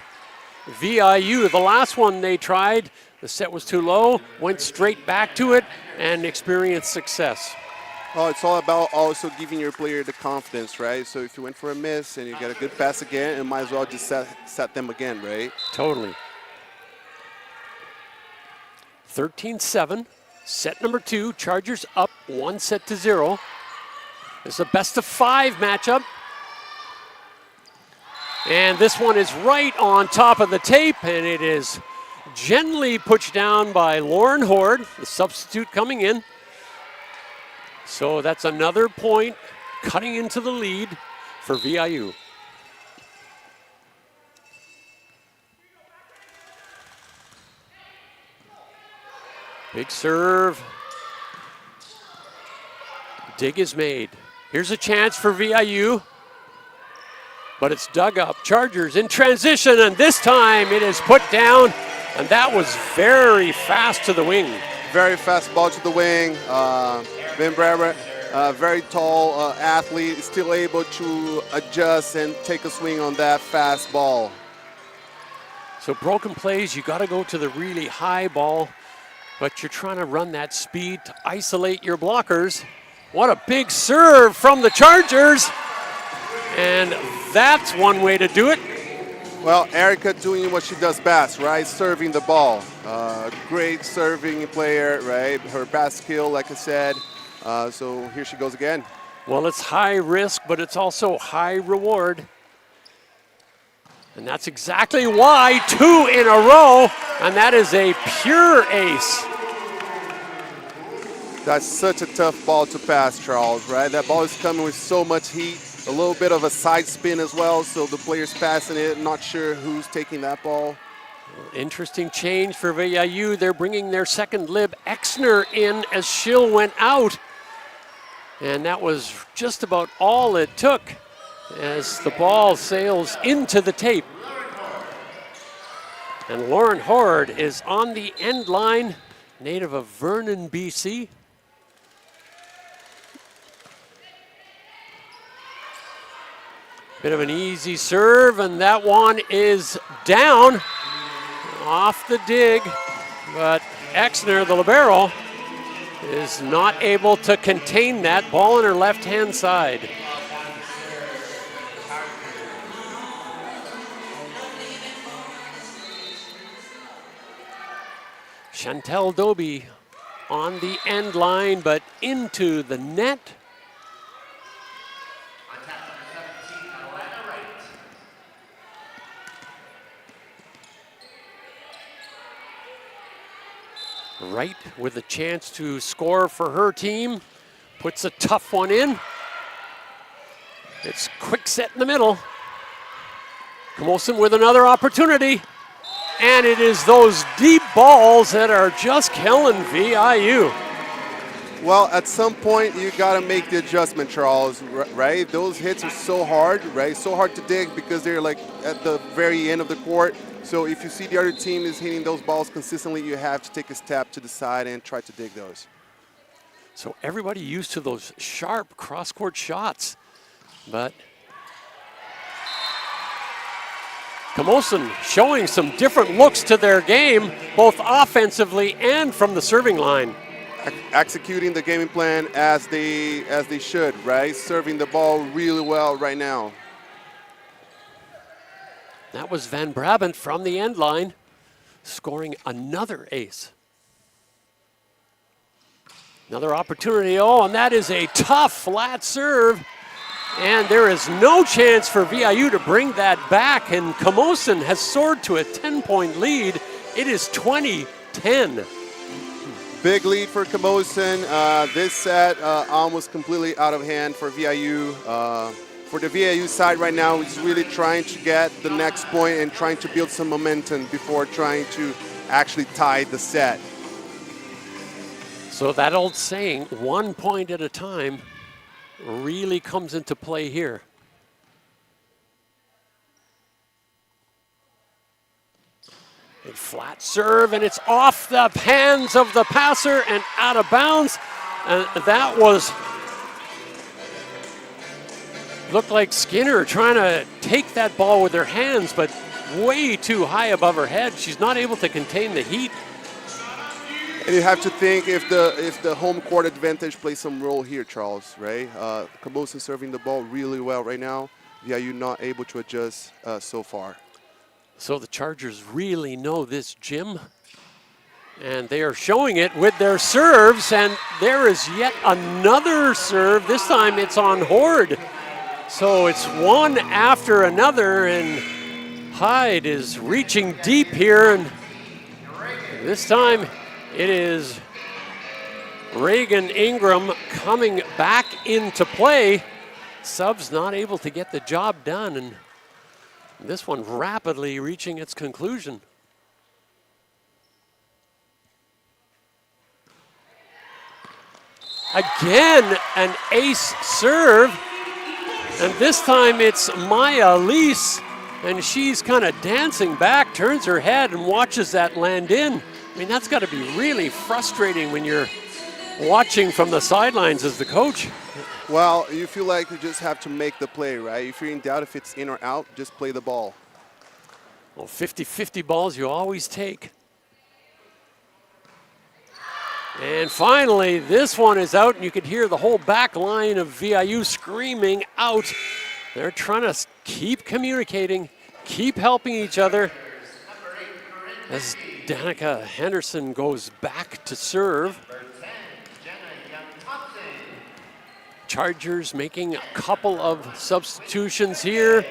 VIU. The last one they tried, the set was too low, went straight back to it and experienced success. Oh, it's all about also giving your player the confidence, right? So if you went for a miss and you get a good pass again, you might as well just set them again, right? Totally. 13-7, set number 2. Chargers up 1-0. It's a best-of-5 matchup. And this one is right on top of the tape, and it is gently pushed down by Lauren Horde, the substitute coming in. So that's another point cutting into the lead for VIU. Big serve. Dig is made. Here's a chance for VIU, but it's dug up. Chargers in transition, and this time it is put down, and that was very fast to the wing. Very fast ball to the wing. Van Braber, very tall athlete, still able to adjust and take a swing on that fast ball. So broken plays, you got to go to the really high ball, but you're trying to run that speed to isolate your blockers. What a big serve from the Chargers. And that's one way to do it. Well, Erica doing what she does best, right? Serving the ball. Great serving player, right? Her pass skill, like I said. So here she goes again. Well, it's high risk, but it's also high reward. And that's exactly why 2 in a row, and that is a pure ace. That's such a tough ball to pass, Charles, right? That ball is coming with so much heat, a little bit of a side spin as well, so the player's passing it, not sure who's taking that ball. Interesting change for VIU. They're bringing their second lib, Exner, in as Schill went out. And that was just about all it took as the ball sails into the tape. And Lauren Horde is on the end line, native of Vernon, BC. Bit of an easy serve, and that one is down off the dig, but Exner, the libero, is not able to contain that ball on her left-hand side. Chantel Doby on the end line, but into the net. Wright with a chance to score for her team. Puts a tough one in. It's quick set in the middle. Camosun with another opportunity. And it is those deep balls that are just killing VIU. Well, at some point, you got to make the adjustment, Charles, right? Those hits are so hard, right? So hard to dig because they're like at the very end of the court. So if you see the other team is hitting those balls consistently, you have to take a step to the side and try to dig those. So everybody used to those sharp cross-court shots, but Camosun showing some different looks to their game, both offensively and from the serving line. Executing the gaming plan as they should, right? Serving the ball really well right now. That was Van Brabant from the end line, scoring another ace. Another opportunity, oh, and that is a tough flat serve. And there is no chance for VIU to bring that back, and Camosun has soared to a 10-point lead. It is 20-10. Big lead for Camosun. This set almost completely out of hand for VIU. For the VIU side right now, it's really trying to get the next point and trying to build some momentum before trying to actually tie the set. So that old saying, 1 point at a time, really comes into play here. A flat serve, and it's off the hands of the passer and out of bounds. And that looked like Skinner trying to take that ball with her hands, but way too high above her head. She's not able to contain the heat. And you have to think if the home court advantage plays some role here, Charles, right? Camosun serving the ball really well right now. VIU not able to adjust so far. So the Chargers really know this gym, and they are showing it with their serves, and there is yet another serve. This time it's on Horde. So it's one after another, and Hyde is reaching deep here, and this time it is Reagan Ingram coming back into play. Subs not able to get the job done, and this one rapidly reaching its conclusion. Again, an ace serve, and this time it's Maya Elise, and she's kind of dancing back, turns her head and watches that land in. I mean, that's got to be really frustrating when you're watching from the sidelines as the coach. Well, you feel like you just have to make the play, right? If you're in doubt if it's in or out, just play the ball. Well, 50-50 balls you always take. And finally, this one is out, and you could hear the whole back line of VIU screaming out. They're trying to keep communicating, keep helping each other. As Danica Henderson goes back to serve. Chargers making a couple of substitutions here.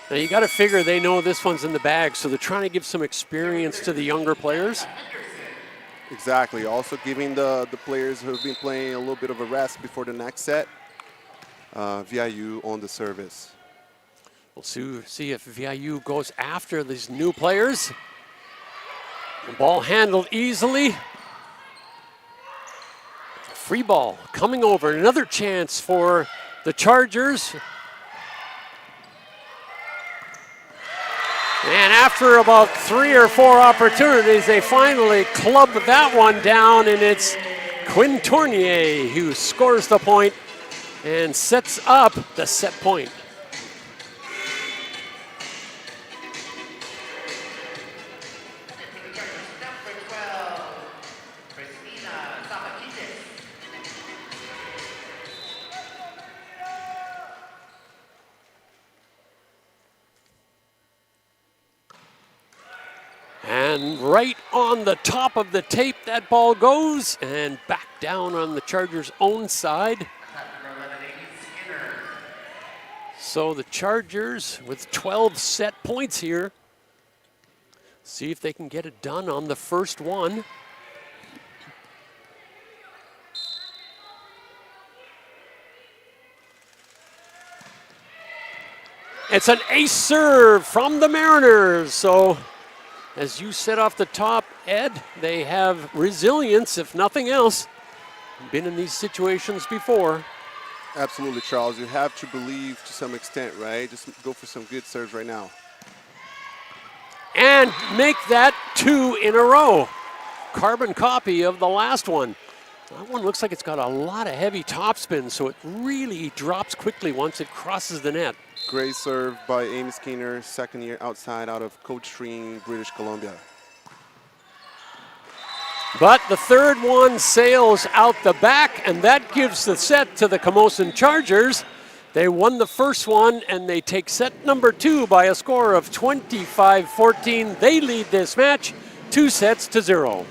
Now you got to figure they know this one's in the bag, so they're trying to give some experience to the younger players. Exactly. Also giving the players who have been playing a little bit of a rest before the next set. VIU on the service. We'll see if VIU goes after these new players. The ball handled easily. Free ball coming over. Another chance for the Chargers. And after about 3 or 4 opportunities, they finally club that one down, and it's Quinn Tournier who scores the point and sets up the set point. And right on the top of the tape, that ball goes, and back down on the Chargers' own side. So the Chargers with 12 set points here. See if they can get it done on the first one. It's an ace serve from the Mariners. So as you said off the top, Ed, they have resilience, if nothing else. Been in these situations before. Absolutely, Charles. You have to believe to some extent, right? Just go for some good serves right now. And make that 2 in a row. Carbon copy of the last one. That one looks like it's got a lot of heavy topspin, so it really drops quickly once it crosses the net. Great serve by Amy Skinner, second year outside out of Coldstream, British Columbia. But the third one sails out the back, and that gives the set to the Camosun Chargers. They won the first one, and they take set number 2 by a score of 25-14. They lead this match 2-0.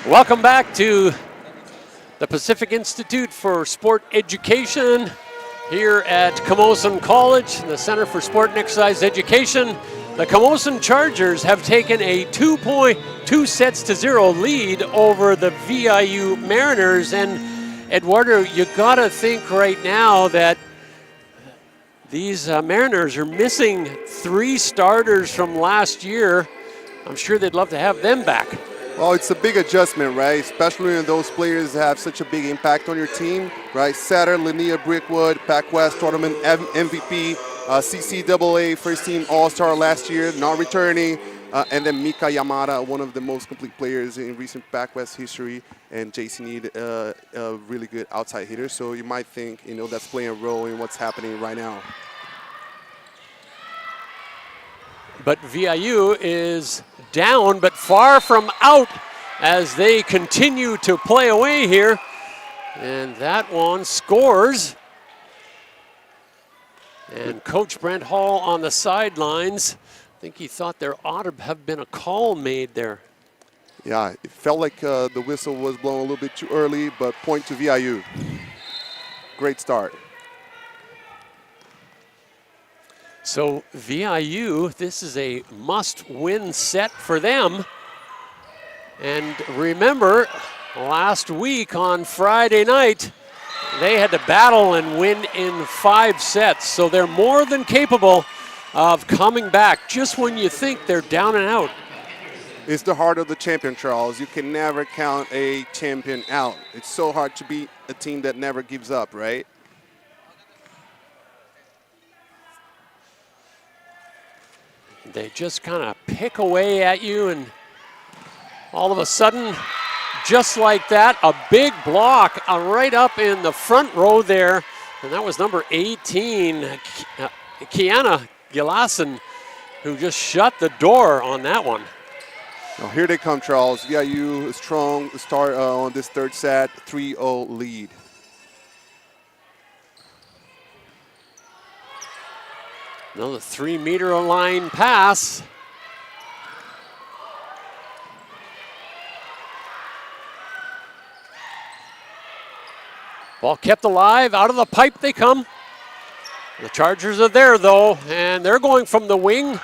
Welcome back to the Pacific Institute for Sport Education here at Camosun College, the Center for Sport and Exercise Education. The Camosun Chargers have taken a 2-0 lead over the VIU Mariners. And Eduardo, you gotta think right now that these Mariners are missing 3 starters from last year. I'm sure they'd love to have them back. Well, it's a big adjustment, right? Especially when those players have such a big impact on your team, right? Satter, Linnea Brickwood, PACWEST tournament MVP, CCAA first team All-Star last year, not returning, and then Mika Yamada, one of the most complete players in recent PACWEST history, and JC Need, a really good outside hitter. So you might think, that's playing a role in what's happening right now. But VIU is down, but far from out as they continue to play away here. And that one scores. And Coach Brent Hall on the sidelines, I think he thought there ought to have been a call made there. Yeah, it felt like the whistle was blown a little bit too early, but point to VIU. Great start. So VIU, this is a must-win set for them. And remember, last week on Friday night, they had to battle and win in 5 sets. So they're more than capable of coming back just when you think they're down and out. It's the heart of the champion, Charles. You can never count a champion out. It's so hard to beat a team that never gives up, right? They just kind of pick away at you, and all of a sudden, just like that, a big block right up in the front row there, and that was number 18, Kiana Gilason, who just shut the door on that one. Now here they come, Charles. VIU strong start on this third set, 3-0 lead. Another 3-meter line pass. Ball kept alive, out of the pipe they come. The Chargers are there though, and they're going from the wing.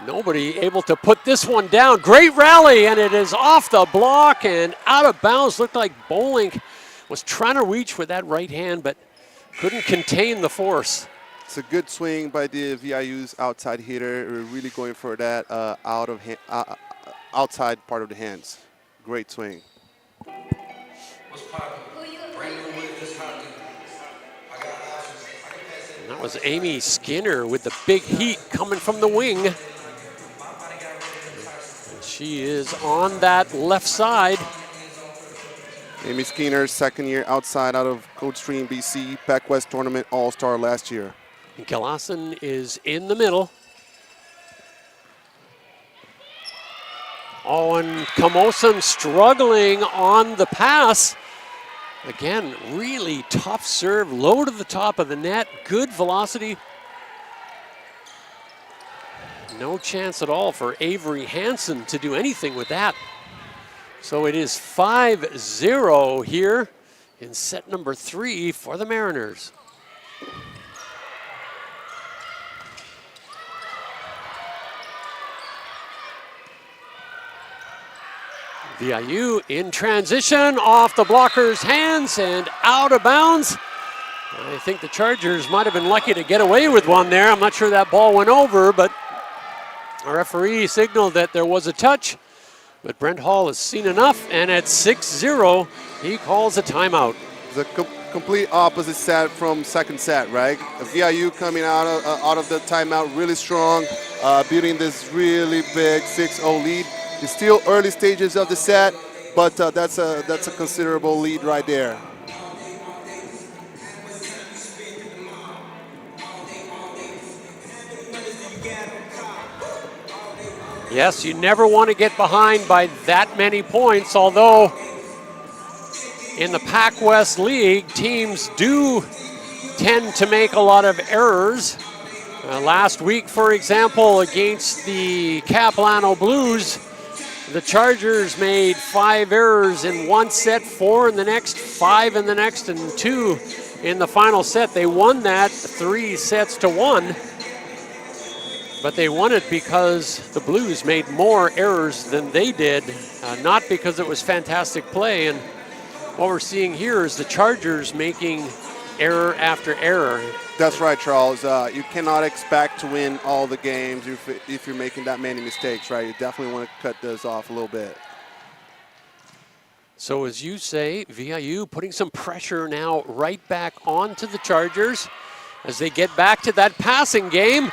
Nobody able to put this one down. Great rally, and it is off the block and out of bounds. Looked like Bolink was trying to reach with that right hand, but couldn't contain the force. It's a good swing by the VIU's outside hitter. We're really going for that outside part of the hands. Great swing. And that was Amy Skinner with the big heat coming from the wing. And she is on that left side. Amy Skinner, second year outside out of Coldstream, BC, PACWEST tournament All-Star last year. Gilason is in the middle. Oh, and Camosun struggling on the pass. Again, really tough serve, low to the top of the net, good velocity. No chance at all for Avery Hansen to do anything with that. So it is 5-0 here in set number 3 for the Mariners. VIU in transition, off the blocker's hands and out of bounds. I think the Chargers might have been lucky to get away with one there. I'm not sure that ball went over, but our referee signaled that there was a touch. But Brent Hall has seen enough, and at 6-0, he calls a timeout. The complete opposite set from second set, right? VIU coming out of the timeout really strong, building this really big 6-0 lead. It's still early stages of the set, but that's a considerable lead right there. Yes, you never want to get behind by that many points, although in the PACWEST League, teams do tend to make a lot of errors. Last week, for example, against the Capilano Blues, The Chargers made 5 errors in one set, 4 in the next, 5 in the next, and 2 in the final set. They won that 3-1, but they won it because the Blues made more errors than they did, not because it was fantastic play. And what we're seeing here is the Chargers making error after error. That's right, Charles. You cannot expect to win all the games if you're making that many mistakes, right? You definitely want to cut those off a little bit. So as you say, VIU putting some pressure now right back onto the Chargers as they get back to that passing game,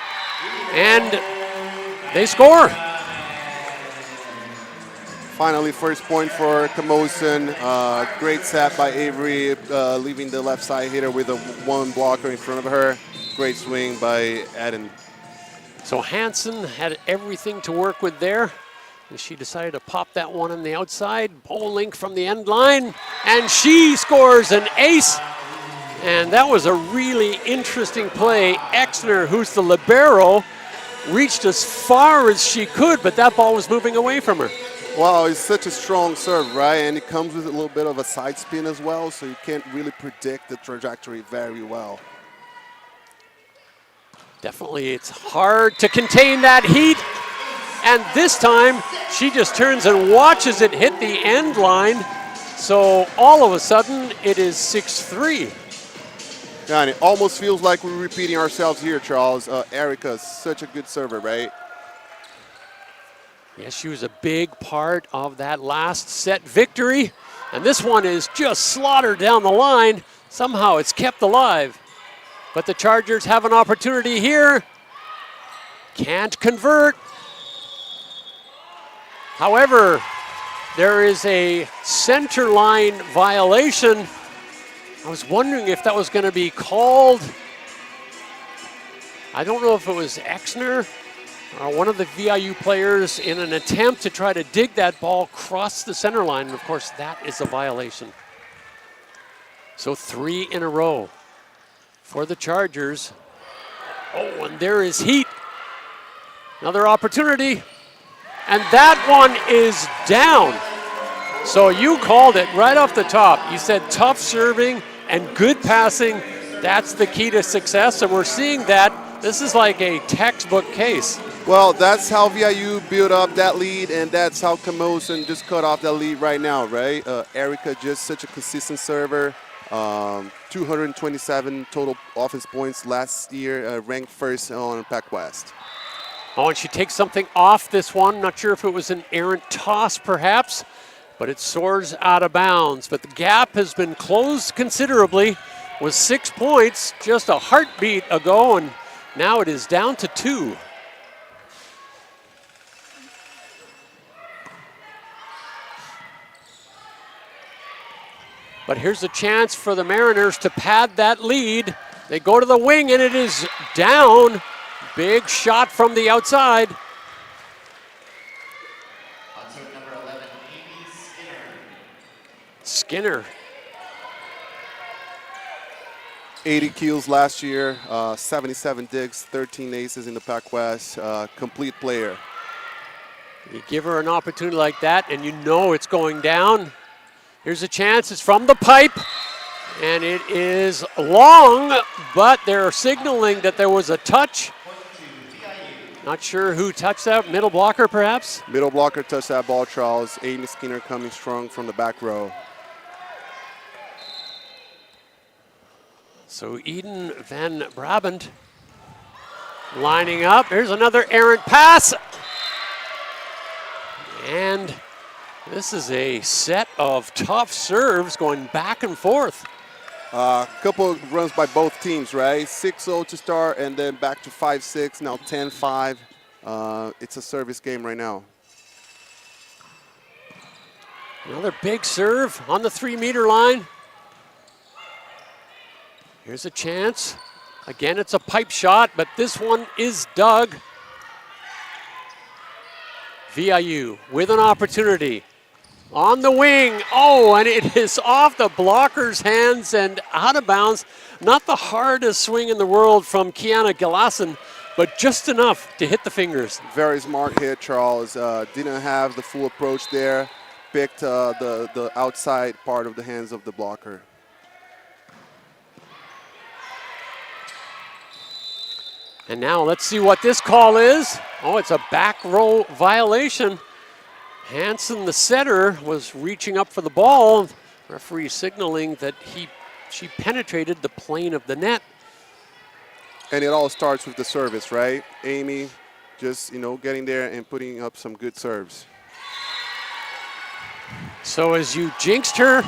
and they score. Finally, first point for Camosun. Great set by Avery, leaving the left side hitter with a 1 blocker in front of her. Great swing by Adam. So Hansen had everything to work with there. And she decided to pop that one on the outside. Bowling from the end line, and she scores an ace. And that was a really interesting play. Exner, who's the libero, reached as far as she could, but that ball was moving away from her. Wow, it's such a strong serve, right? And it comes with a little bit of a side spin as well, so you can't really predict the trajectory very well. Definitely, it's hard to contain that heat. And this time, she just turns and watches it hit the end line. So all of a sudden, it is 6-3. Yeah, and it almost feels like we're repeating ourselves here, Charles. Erica's such a good server, right? Yes, she was a big part of that last set victory. And this one is just slaughtered down the line. Somehow it's kept alive. But the Chargers have an opportunity here. Can't convert. However, there is a center line violation. I was wondering if that was going to be called. I don't know if it was Exner or one of the VIU players in an attempt to try to dig that ball across the center line. And of course, that is a violation. So 3 in a row for the Chargers. Oh, and there is heat. Another opportunity. And that one is down. So you called it right off the top. You said tough serving and good passing. That's the key to success. And we're seeing that. This is like a textbook case. Well, that's how VIU built up that lead, and that's how Camosun just cut off that lead right now, right? Erica, just such a consistent server. 227 total offense points last year, ranked first on PACWEST. Oh, and she takes something off this one. Not sure if it was an errant toss, perhaps, but it soars out of bounds. But the gap has been closed considerably with 6 points just a heartbeat ago, and now it is down to 2. But here's a chance for the Mariners to pad that lead. They go to the wing, and it is down. Big shot from the outside. Number 11, Amy Skinner. 80 kills last year, 77 digs, 13 aces in the PACWEST, complete player. You give her an opportunity like that, and you know it's going down. Here's a chance. It's from the pipe, and it is long, but they're signaling that there was a touch. Not sure who touched that. Middle blocker, perhaps? Middle blocker touched that ball, Charles. Amy Skinner coming strong from the back row. So Eden van Brabant lining up. Here's another errant pass. And this is a set of tough serves going back and forth. Couple of runs by both teams, right? 6-0 to start, and then back to 5-6, now 10-5. It's a service game right now. Another big serve on the 3-meter line. Here's a chance. Again, it's a pipe shot, but this one is dug. VIU with an opportunity. On the wing, oh, and it is off the blocker's hands and out of bounds. Not the hardest swing in the world from Kiana Gillasson but just enough to hit the fingers. Very smart hit, Charles. Didn't have the full approach there. Picked the outside part of the hands of the blocker. And now let's see what this call is. Oh, it's a back row violation. Hansen, the setter, was reaching up for the ball. Referee signaling that she penetrated the plane of the net. And it all starts with the service, right? Amy just, getting there and putting up some good serves. So as you jinxed her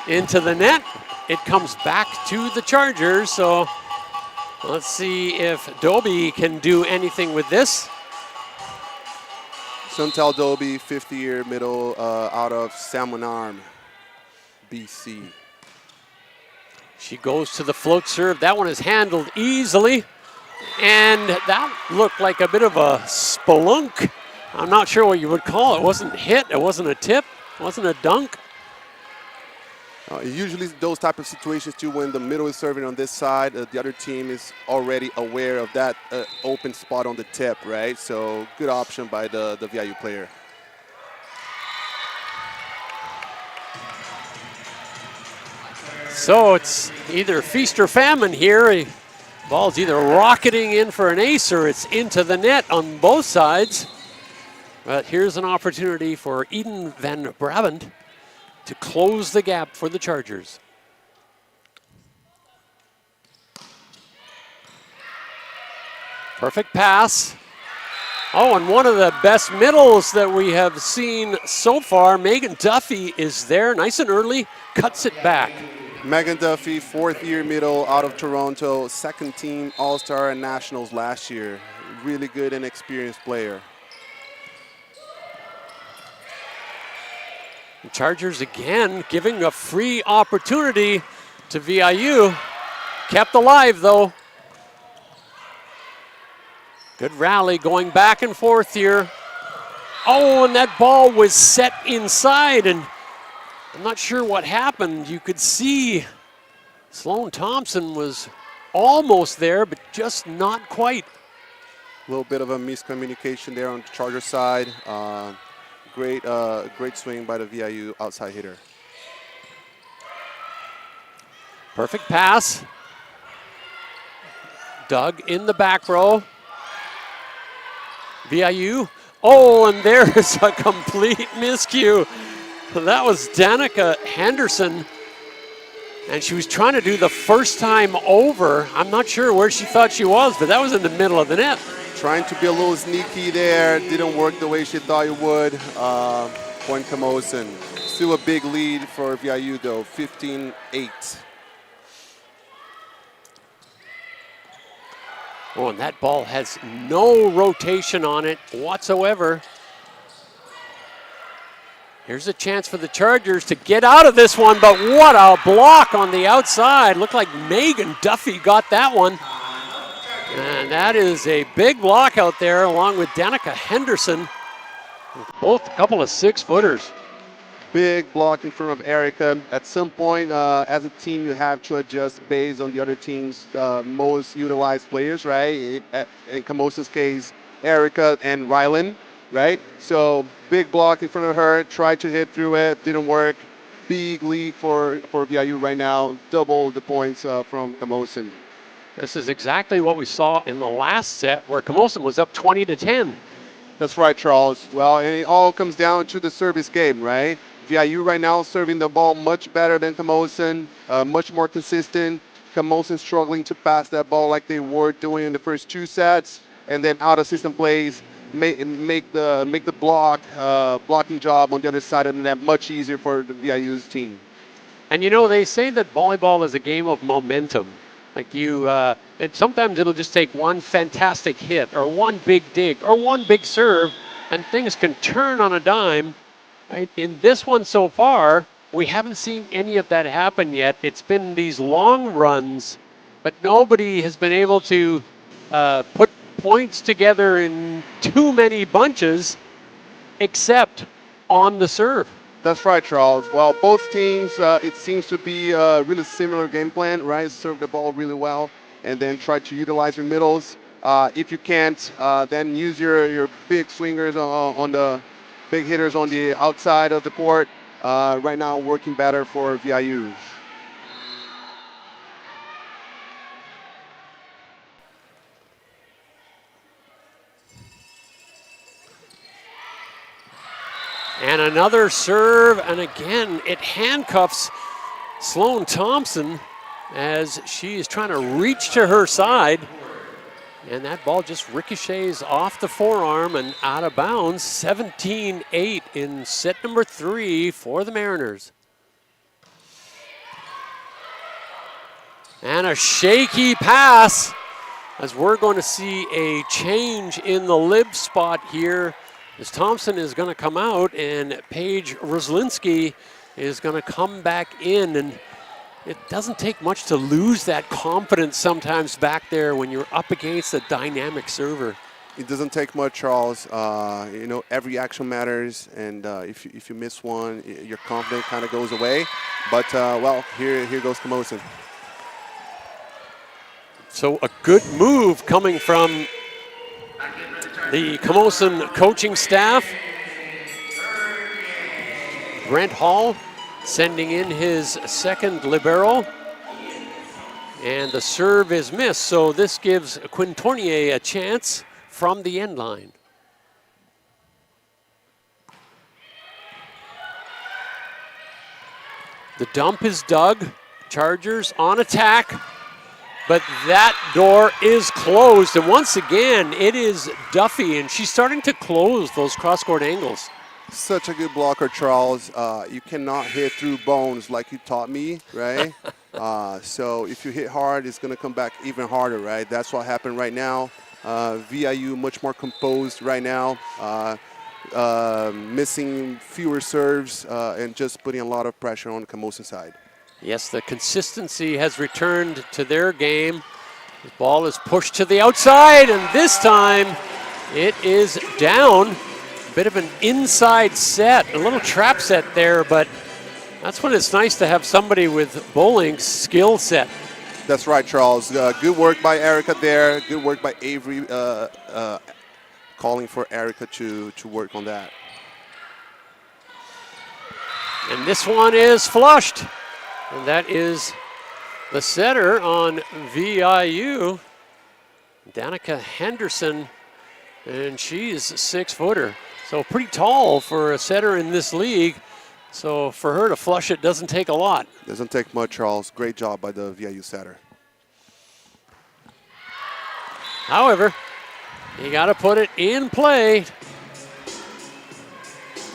into the net, it comes back to the Chargers. So let's see if Dobie can do anything with this. Chantal Dobie, 50-year middle out of Salmon Arm, BC. She goes to the float serve. That one is handled easily. And that looked like a bit of a spelunk. I'm not sure what you would call it. It wasn't hit. It wasn't a tip. It wasn't a dunk. Usually those type of situations too, when the middle is serving on this side, the other team is already aware of that open spot on the tip, right? So good option by the VIU player. So it's either feast or famine here. Ball's either rocketing in for an ace or it's into the net on both sides. But here's an opportunity for Eden van Brabant to close the gap for the Chargers. Perfect pass. Oh, and one of the best middles that we have seen so far. Megan Duffy is there, nice and early, cuts it back. Megan Duffy, 4th-year middle out of Toronto, 2nd team All-Star and Nationals last year. Really good and experienced player. The Chargers again giving a free opportunity to VIU. Kept alive though. Good rally going back and forth here. Oh, and that ball was set inside, and I'm not sure what happened. You could see Sloan Thompson was almost there, but just not quite. A little bit of a miscommunication there on the Charger side. Great swing by the VIU outside hitter. Perfect pass. Doug in the back row. VIU. Oh, and there's a complete miscue. That was Danica Henderson. And she was trying to do the first time over. I'm not sure where she thought she was, but that was in the middle of the net. Trying to be a little sneaky there. Didn't work the way she thought it would. Point Camosun. Still a big lead for VIU though, 15-8. Oh, and that ball has no rotation on it whatsoever. Here's a chance for the Chargers to get out of this one, but what a block on the outside. Looked like Megan Duffy got that one. And that is a big block out there along with Danica Henderson. Both a couple of 6-footers. Big block in front of Erica. At some point, as a team, you have to adjust based on the other team's most utilized players, right? In Camosun's case, Erica and Rylan, right? So big block in front of her. Tried to hit through it, didn't work. Big lead for VIU right now. Double the points from Camosun. This is exactly what we saw in the last set where Camosun was up 20-10. That's right, Charles. Well, and it all comes down to the service game, right? VIU right now serving the ball much better than Camosun, much more consistent. Camosun struggling to pass that ball like they were doing in the first 2 sets, and then out of system plays make the blocking job on the other side of the net much easier for the VIU's team. And they say that volleyball is a game of momentum. Like sometimes it'll just take one fantastic hit or one big dig or one big serve, and things can turn on a dime. Right? In this one so far, we haven't seen any of that happen yet. It's been these long runs, but nobody has been able to put points together in too many bunches except on the serve. That's right, Charles. Well, both teams, it seems to be a really similar game plan, right? Serve the ball really well and then try to utilize your middles. If you can't, then use your big swingers on the big hitters on the outside of the court. Right now, working better for VIU. And another serve, and again, it handcuffs Sloan Thompson as she is trying to reach to her side. And that ball just ricochets off the forearm and out of bounds. 17-8 in set number 3 for the Mariners. And a shaky pass, as we're going to see a change in the lib spot here, as Thompson is going to come out and Paige Roslinski is going to come back in. And it doesn't take much to lose that confidence sometimes back there when you're up against a dynamic server. It doesn't take much, Charles. You know, every action matters, and if you miss one, your confidence kind of goes away. But, well, here goes Camosun. So a good move coming from the Camosun coaching staff. Brent Hall sending in his second libero. And the serve is missed, so this gives Quintornier a chance from the end line. The dump is dug. Chargers on attack. But that door is closed, and once again, it is Duffy, and she's starting to close those cross-court angles. Such a good blocker, Charles. You cannot hit through bones like you taught me, right? So if you hit hard, it's going to come back even harder, right? That's what happened right now. VIU much more composed right now, missing fewer serves and just putting a lot of pressure on the Camosun side. Yes, the consistency has returned to their game. The ball is pushed to the outside, and this time it is down. A bit of an inside set, a little trap set there, but that's when it's nice to have somebody with bowling's skill set. That's right, Charles. Good work by Erica there. Good work by Avery, calling for Erica to work on that. And this one is flushed. And that is the setter on VIU, Danica Henderson, and she's a 6-footer. So pretty tall for a setter in this league. So for her to flush it doesn't take a lot. Doesn't take much, Charles. Great job by the VIU setter. However, you got to put it in play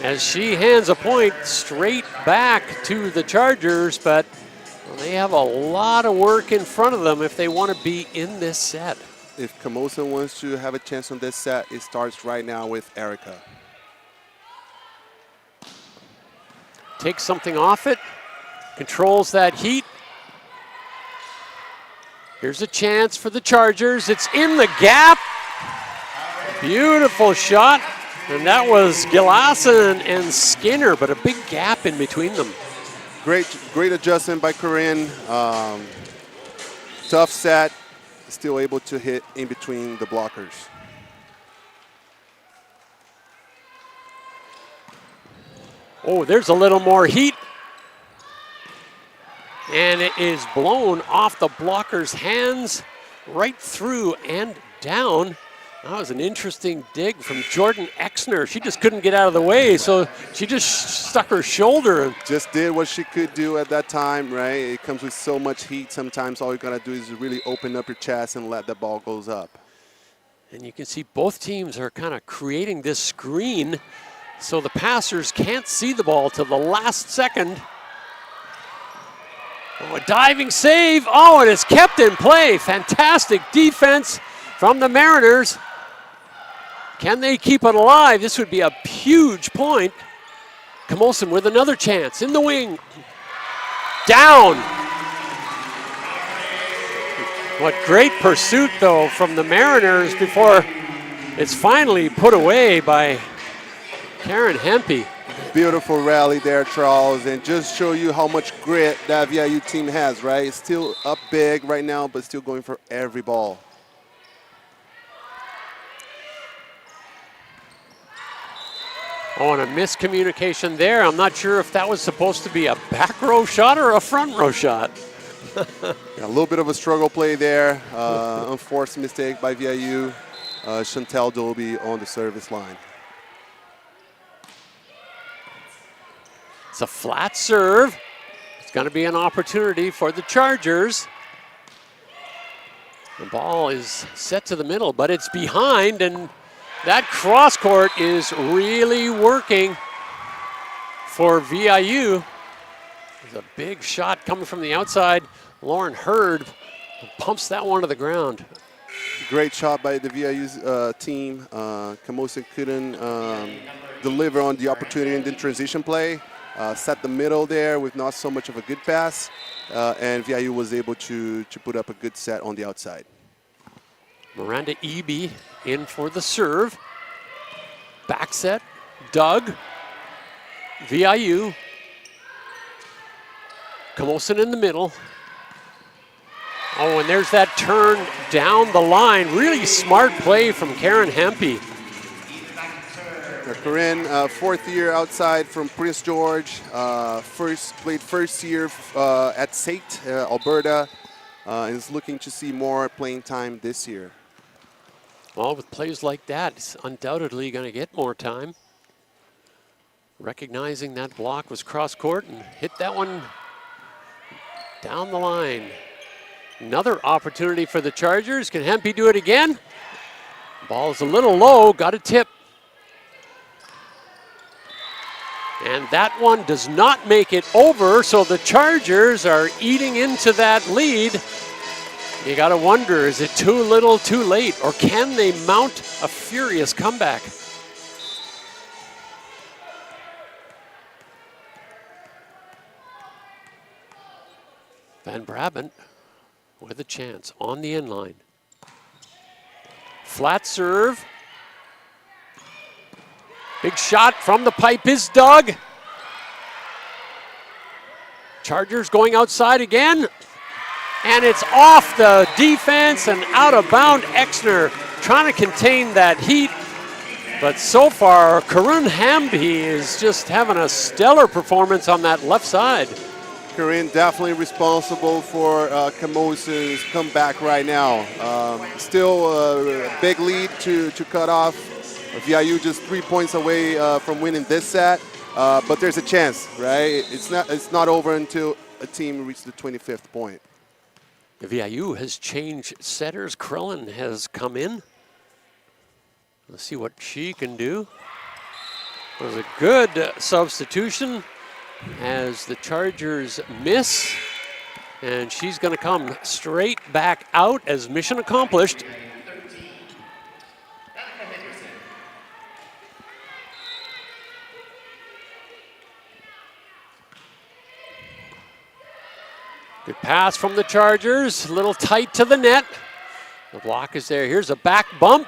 as she hands a point straight back to the Chargers, but they have a lot of work in front of them if they want to be in this set. If Camosun wants to have a chance on this set, it starts right now with Erica. Takes something off it, controls that heat. Here's a chance for the Chargers. It's in the gap. Beautiful shot. And that was Gillassen and Skinner, but a big gap in between them. Great adjustment by Corinne. Tough set, still able to hit in between the blockers. Oh, there's a little more heat. And it is blown off the blocker's hands, right through and down. That was an interesting dig from Jordan Exner. She just couldn't get out of the way, so she just stuck her shoulder. Just did what she could do at that time, right? It comes with so much heat. Sometimes all you gotta do is really open up your chest and let the ball goes up. And you can see both teams are kind of creating this screen so the passers can't see the ball till the last second. Oh, a diving save. Oh, it is kept in play. Fantastic defense from the Mariners. Can they keep it alive? This would be a huge point. Camosun with another chance in the wing. Down. What great pursuit, though, from the Mariners before it's finally put away by Karen Hempy. Beautiful rally there, Charles, and just show you how much grit that VIU team has, right? It's still up big right now, but still going for every ball. Oh, and a miscommunication there. I'm not sure if that was supposed to be a back row shot or a front row shot. Yeah, a little bit of a struggle play there. Unforced mistake by VIU. Chantel Dolby on the service line. It's a flat serve. It's going to be an opportunity for the Chargers. The ball is set to the middle, but it's behind, and that cross court is really working for VIU. There's a big shot coming from the outside. Lauren Hurd pumps that one to the ground. Great shot by the VIU team. Camosun couldn't deliver on the opportunity in the transition play. Set the middle there with not so much of a good pass. And VIU was able to put up a good set on the outside. Miranda Eby in for the serve. Back set, Doug. VIU. Camosun in the middle. Oh, and there's that turn down the line. Really smart play from Karen Hempy. Corinne, fourth year outside from Prince George. Played first year at St. Alberta. And is looking to see more playing time this year. Well, with plays like that, it's undoubtedly going to get more time. Recognizing that block was cross court and hit that one down the line. Another opportunity for the Chargers. Can Hempy do it again? Ball is a little low, got a tip. And that one does not make it over, so the Chargers are eating into that lead. You gotta wonder, is it too little, too late, or can they mount a furious comeback? Van Brabant with a chance on the inline. Flat serve. Big shot from the pipe is Doug. Chargers going outside again. And it's off the defense and out of bound. Exner trying to contain that heat. But so far, Karun Hamby is just having a stellar performance on that left side. Corinne definitely responsible for Camosun's comeback right now. Still a big lead to cut off. VIU just 3 points away from winning this set, but there's a chance, right? It's not over until a team reaches the 25th point. The VIU has changed setters. Krillin has come in. Let's see what she can do. It was a good substitution as the Chargers miss, and she's going to come straight back out as mission accomplished. Good pass from the Chargers, a little tight to the net. The block is there. Here's a back bump.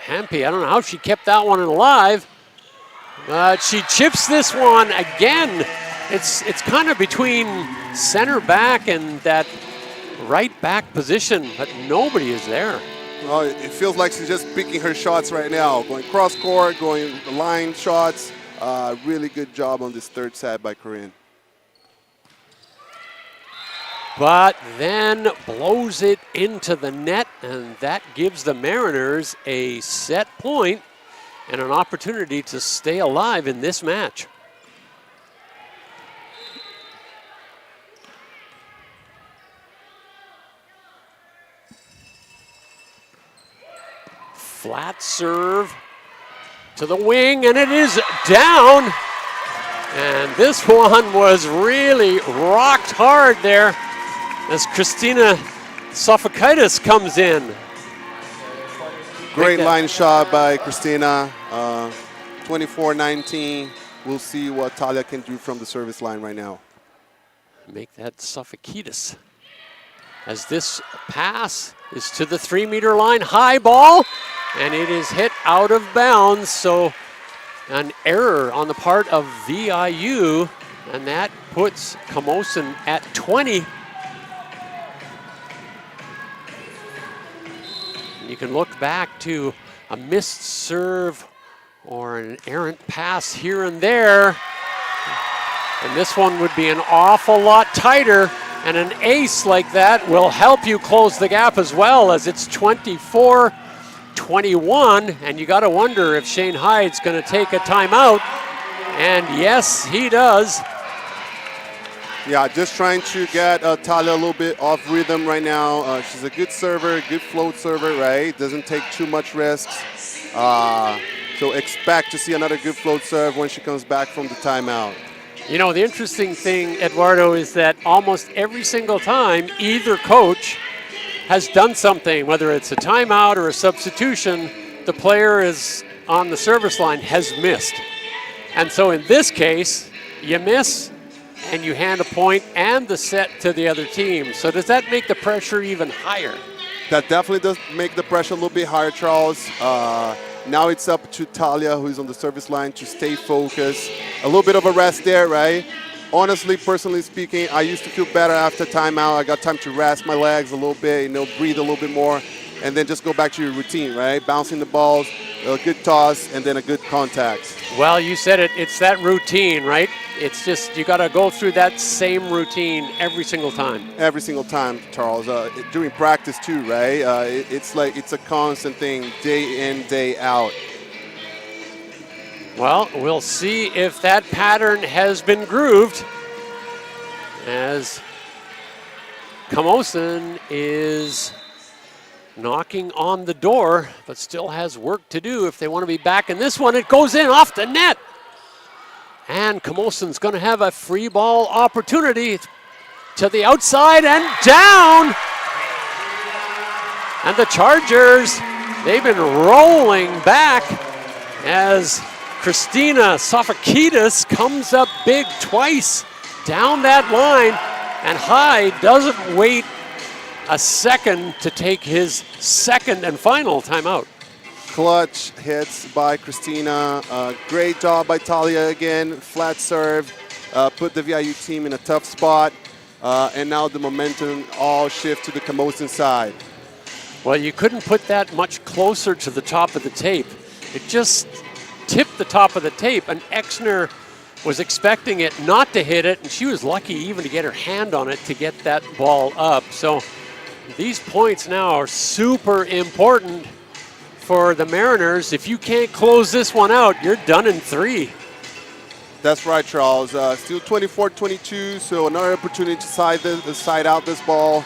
Hempy, I don't know how she kept that one alive. But she chips this one again. It's kind of between center back and that right back position, but nobody is there. Well, it feels like she's just picking her shots right now. Going cross court, going line shots. Really good job on this third set by Corinne. But then blows it into the net, and that gives the Mariners a set point and an opportunity to stay alive in this match. Flat serve to the wing, and it is down. And this one was really rocked hard there as Christina Sofakaitis comes in. Great line shot by Christina. 24-19. We'll see what Talia can do from the service line right now. Make that Sofakaitis. As this pass is to the 3-meter line, high ball, and it is hit out of bounds. So an error on the part of VIU, and that puts Camosun at 20. You can look back to a missed serve or an errant pass here and there. And this one would be an awful lot tighter, and an ace like that will help you close the gap as well, as it's 24-21, and you got to wonder if Shane Hyde's going to take a timeout, and yes, he does. Yeah, just trying to get Talia a little bit off rhythm right now. She's a good server, good float server, right? Doesn't take too much risks. So expect to see another good float serve when she comes back from the timeout. You know, the interesting thing, Eduardo, is that almost every single time either coach has done something, whether it's a timeout or a substitution, the player is on the service line has missed. And so in this case, you miss and you hand a point and the set to the other team. So does that make the pressure even higher? That definitely does make the pressure a little bit higher, Charles. Now it's up to Talia, who's on the service line, to stay focused. A little bit of a rest there, right? Honestly, personally speaking, I used to feel better after timeout. I got time to rest my legs a little bit, you know, breathe a little bit more, and then just go back to your routine, right? Bouncing the balls, a good toss, and then a good contact. Well, you said it. It's that routine, right? It's just you got to go through that same routine every single time. Every single time, Charles. During practice too, right? It's like it's a constant thing, day in, day out. Well, we'll see if that pattern has been grooved, as Camosun is knocking on the door, but still has work to do if they want to be back in this one. It goes in off the net. And Camosun's going to have a free ball opportunity to the outside and down. And the Chargers, they've been rolling back as Christina Sofakidis comes up big twice down that line. And Hyde doesn't wait a second to take his second and final timeout. Clutch hits by Christina. Great job by Talia again. Flat serve. Put the VIU team in a tough spot. And now the momentum all shift to the Camosun side. Well, you couldn't put that much closer to the top of the tape. It just tipped the top of the tape, and Exner was expecting it not to hit it, and she was lucky even to get her hand on it to get that ball up. So these points now are super important for the Mariners. If you can't close this one out, you're done in 3. That's right, Charles. Still 24-22, so another opportunity to side out this ball.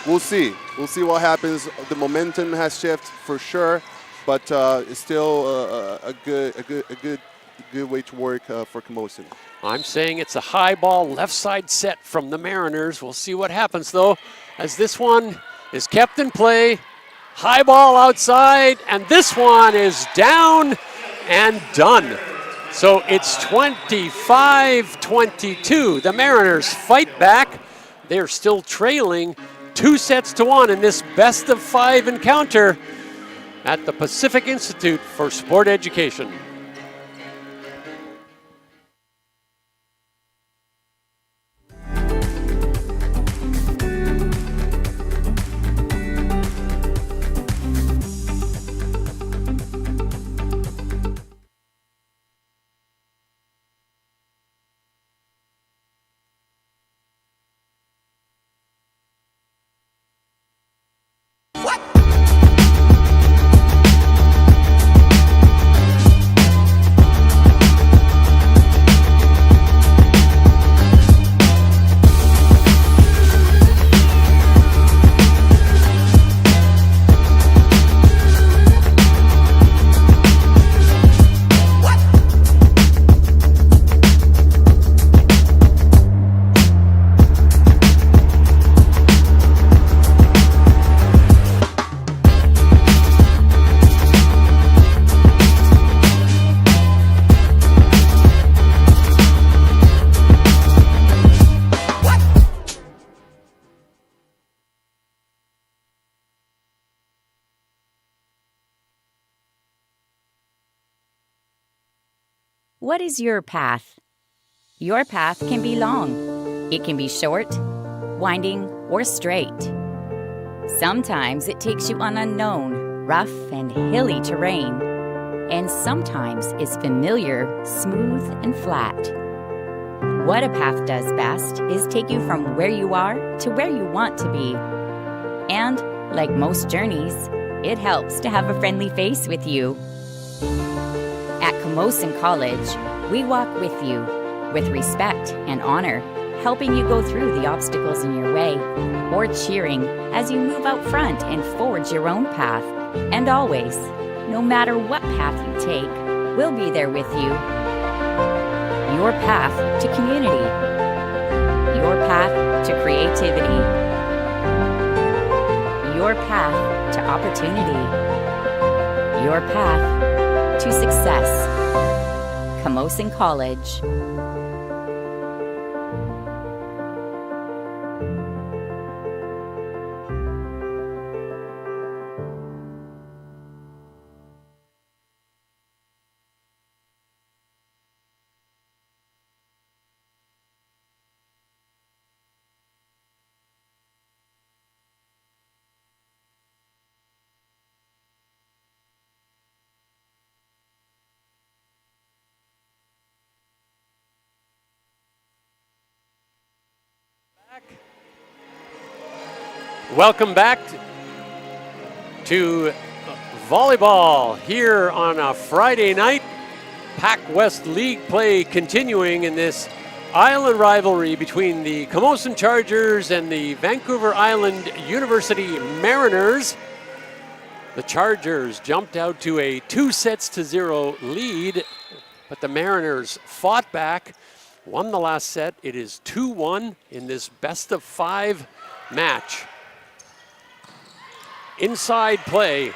We'll see. We'll see what happens. The momentum has shifted for sure, but it's still a good way to work for Camosun. I'm saying it's a high ball left side set from the Mariners. We'll see what happens though, as this one is kept in play. High ball outside, and this one is down and done. So it's 25-22. The Mariners fight back. They're still trailing 2-1 in this best-of-5 encounter at the Pacific Institute for Sport Education. What is your path? Your path can be long. It can be short, winding, or straight. Sometimes it takes you on unknown, rough, and hilly terrain. and sometimes is familiar, smooth, and flat. What a path does best is take you from where you are to where you want to be. And, like most journeys, it helps to have a friendly face with you. At Camosun College, we walk with you, with respect and honor, helping you go through the obstacles in your way, or cheering as you move out front and forge your own path. And always, no matter what path you take, we'll be there with you. Your path to community. Your path to creativity. Your path to opportunity. Your path to success. Camosun College. Welcome back to volleyball here on a Friday night. PACWEST League play continuing in this island rivalry between the Camosun Chargers and the Vancouver Island University Mariners. The Chargers jumped out to a 2-0 lead, but the Mariners fought back, won the last set. It is 2-1 in this best-of-5 match. Inside play,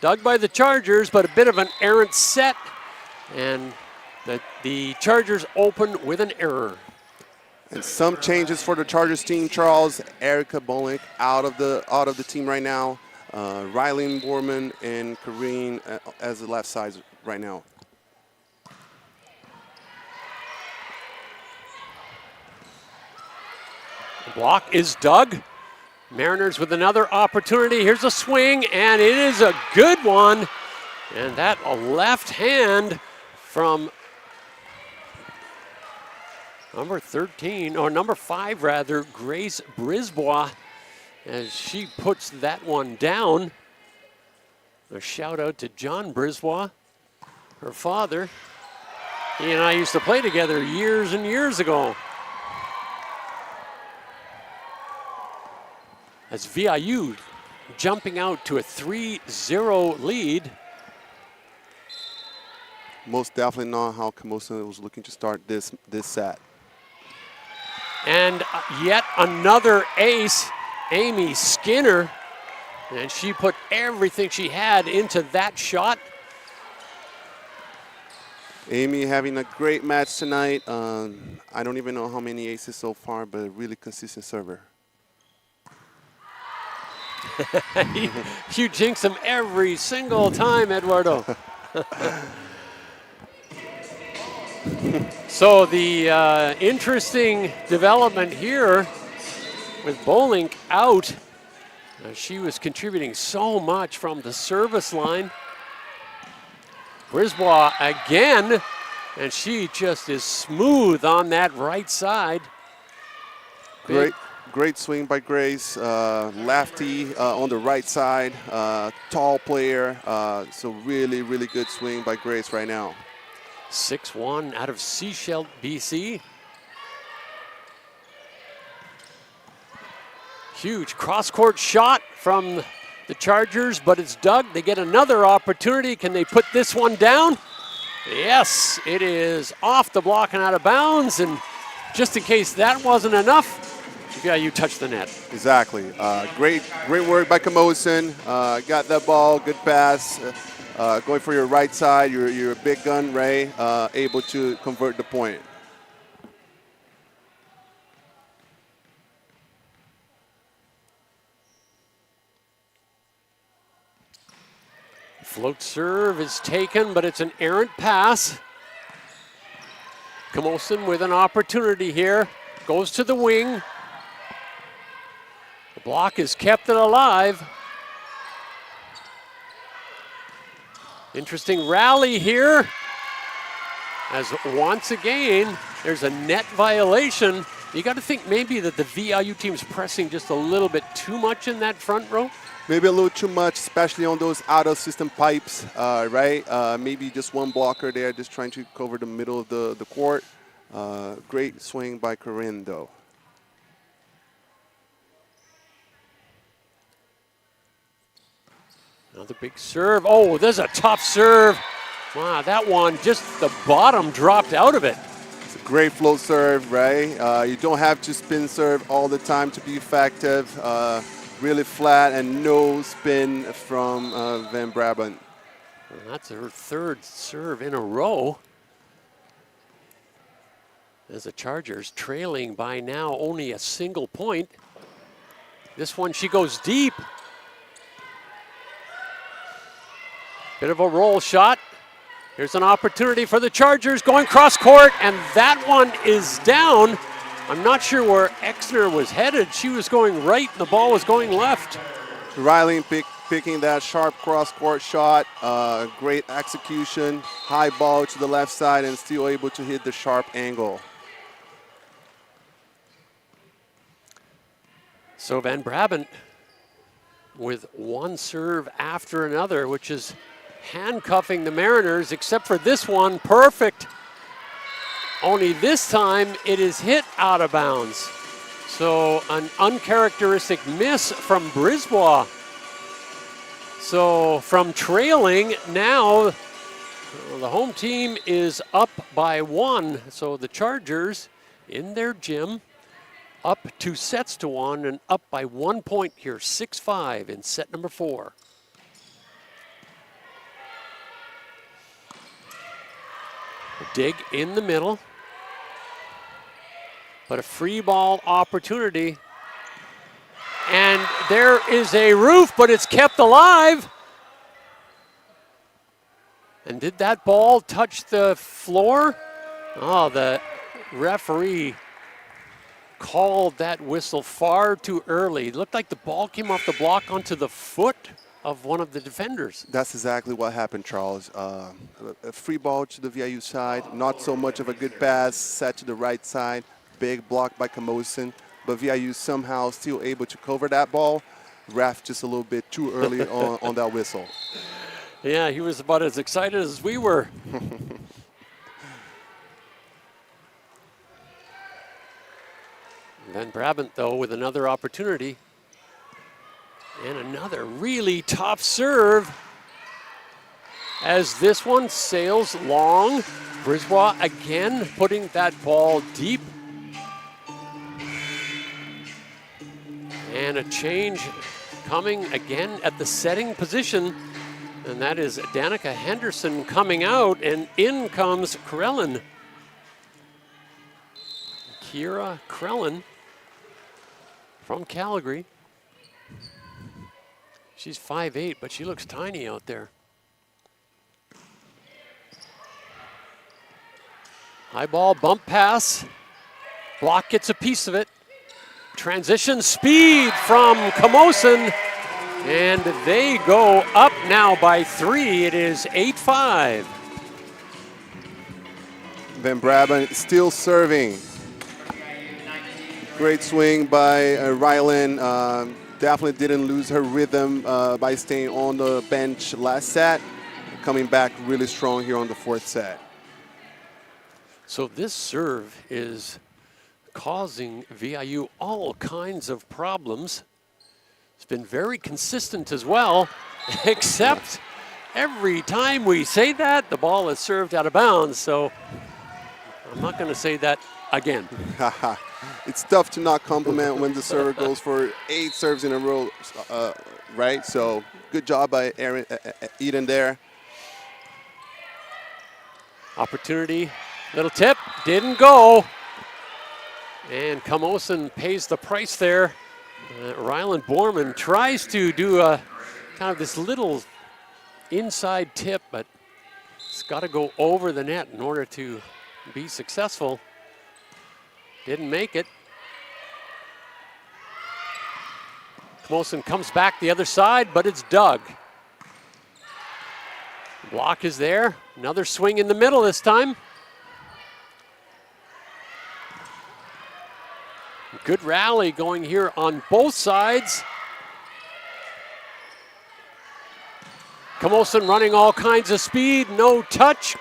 dug by the Chargers, but a bit of an errant set, and the Chargers open with an error. And some changes for the Chargers team. Charles, Erica Bolink out of the team right now. Riley Borman and Kareen as the left sides right now. The block is dug. Mariners with another opportunity. Here's a swing, and it is a good one. And that a left hand from number 13, or number 5 rather, Grace Brisbois, as she puts that one down. A shout out to John Brisbois, her father. He and I used to play together years and years ago. As VIU jumping out to a 3-0 lead. Most definitely not how Camosun was looking to start this set. And yet another ace, Amy Skinner. And she put everything she had into that shot. Amy having a great match tonight. I don't even know how many aces so far, but a really consistent server. You jinx him every single time, Eduardo. So the interesting development here with Bolink out. She was contributing so much from the service line. Brisbois again, and she just is smooth on that right side. Great swing by Grace, lefty on the right side, tall player, so really, really good swing by Grace right now. 6-1 out of Sechelt, BC. Huge cross-court shot from the Chargers, but it's dug. They get another opportunity. Can they put this one down? Yes, it is off the block and out of bounds, and just in case that wasn't enough, yeah, you touched the net. Exactly. Great work by Camosun. Got that ball, good pass. Going for your right side, you're a big gun, Ray, able to convert the point. Float serve is taken, but it's an errant pass. Camosun with an opportunity here. Goes to the wing. The block has kept it alive. Interesting rally here, as once again, there's a net violation. You got to think maybe that the VIU team's pressing just a little bit too much in that front row. Maybe a little too much, especially on those out-of-system pipes, right? Maybe just one blocker there, just trying to cover the middle of the court. Great swing by Corinne, though. Another big serve. Oh, there's a tough serve. Wow, that one, just the bottom dropped out of it. It's a great float serve, right? You don't have to spin serve all the time to be effective. Really flat and no spin from Van Brabant. Well, that's her third serve in a row. As the Chargers trailing by now only a single point. This one, she goes deep. Bit of a roll shot. Here's an opportunity for the Chargers going cross court, and that one is down. I'm not sure where Exner was headed. She was going right, and the ball was going left. Riley picking that sharp cross-court shot. Great execution. High ball to the left side and still able to hit the sharp angle. So Van Brabant with one serve after another, which is handcuffing the Mariners, except for this one, perfect. Only this time it is hit out of bounds. So an uncharacteristic miss from Brisbois. So from trailing, now the home team is up by 1. So the Chargers in their gym, up 2 sets to 1 and up by 1 point here, 6-5 in set number 4. Dig in the middle, but a free ball opportunity. And there is a roof, but it's kept alive. And did that ball touch the floor? Oh, the referee called that whistle far too early. It looked like the ball came off the block onto the foot of one of the defenders. That's exactly what happened, Charles. A free ball to the VIU side, not so much of a good pass, set to the right side, big block by Camosun, but VIU somehow still able to cover that ball. Ref just a little bit too early on that whistle. Yeah, he was about as excited as we were. Van Brabant, though, with another opportunity. And another really tough serve as this one sails long. Brisbois again putting that ball deep. And a change coming again at the setting position. And that is Danica Henderson coming out, and in comes Krellin. Kira Krellin from Calgary. She's 5'8", but she looks tiny out there. High ball, bump pass. Block gets a piece of it. Transition speed from Camosun. And they go up now by 3. It is 8-5. Van Brabant still serving. Great swing by Rylan. Definitely didn't lose her rhythm by staying on the bench last set. Coming back really strong here on the 4th set. So this serve is causing VIU all kinds of problems. It's been very consistent as well, except every time we say that, the ball is served out of bounds. So I'm not going to say that again. It's tough to not compliment when the server goes for 8 serves in a row, right? So good job by Eden there. Opportunity, little tip, didn't go. And Camosun pays the price there. Rylan Borman tries to do a kind of this little inside tip, but it's got to go over the net in order to be successful. Didn't make it. Camosun comes back the other side, but it's dug. Block is there. Another swing in the middle this time. Good rally going here on both sides. Camosun running all kinds of speed, no touch.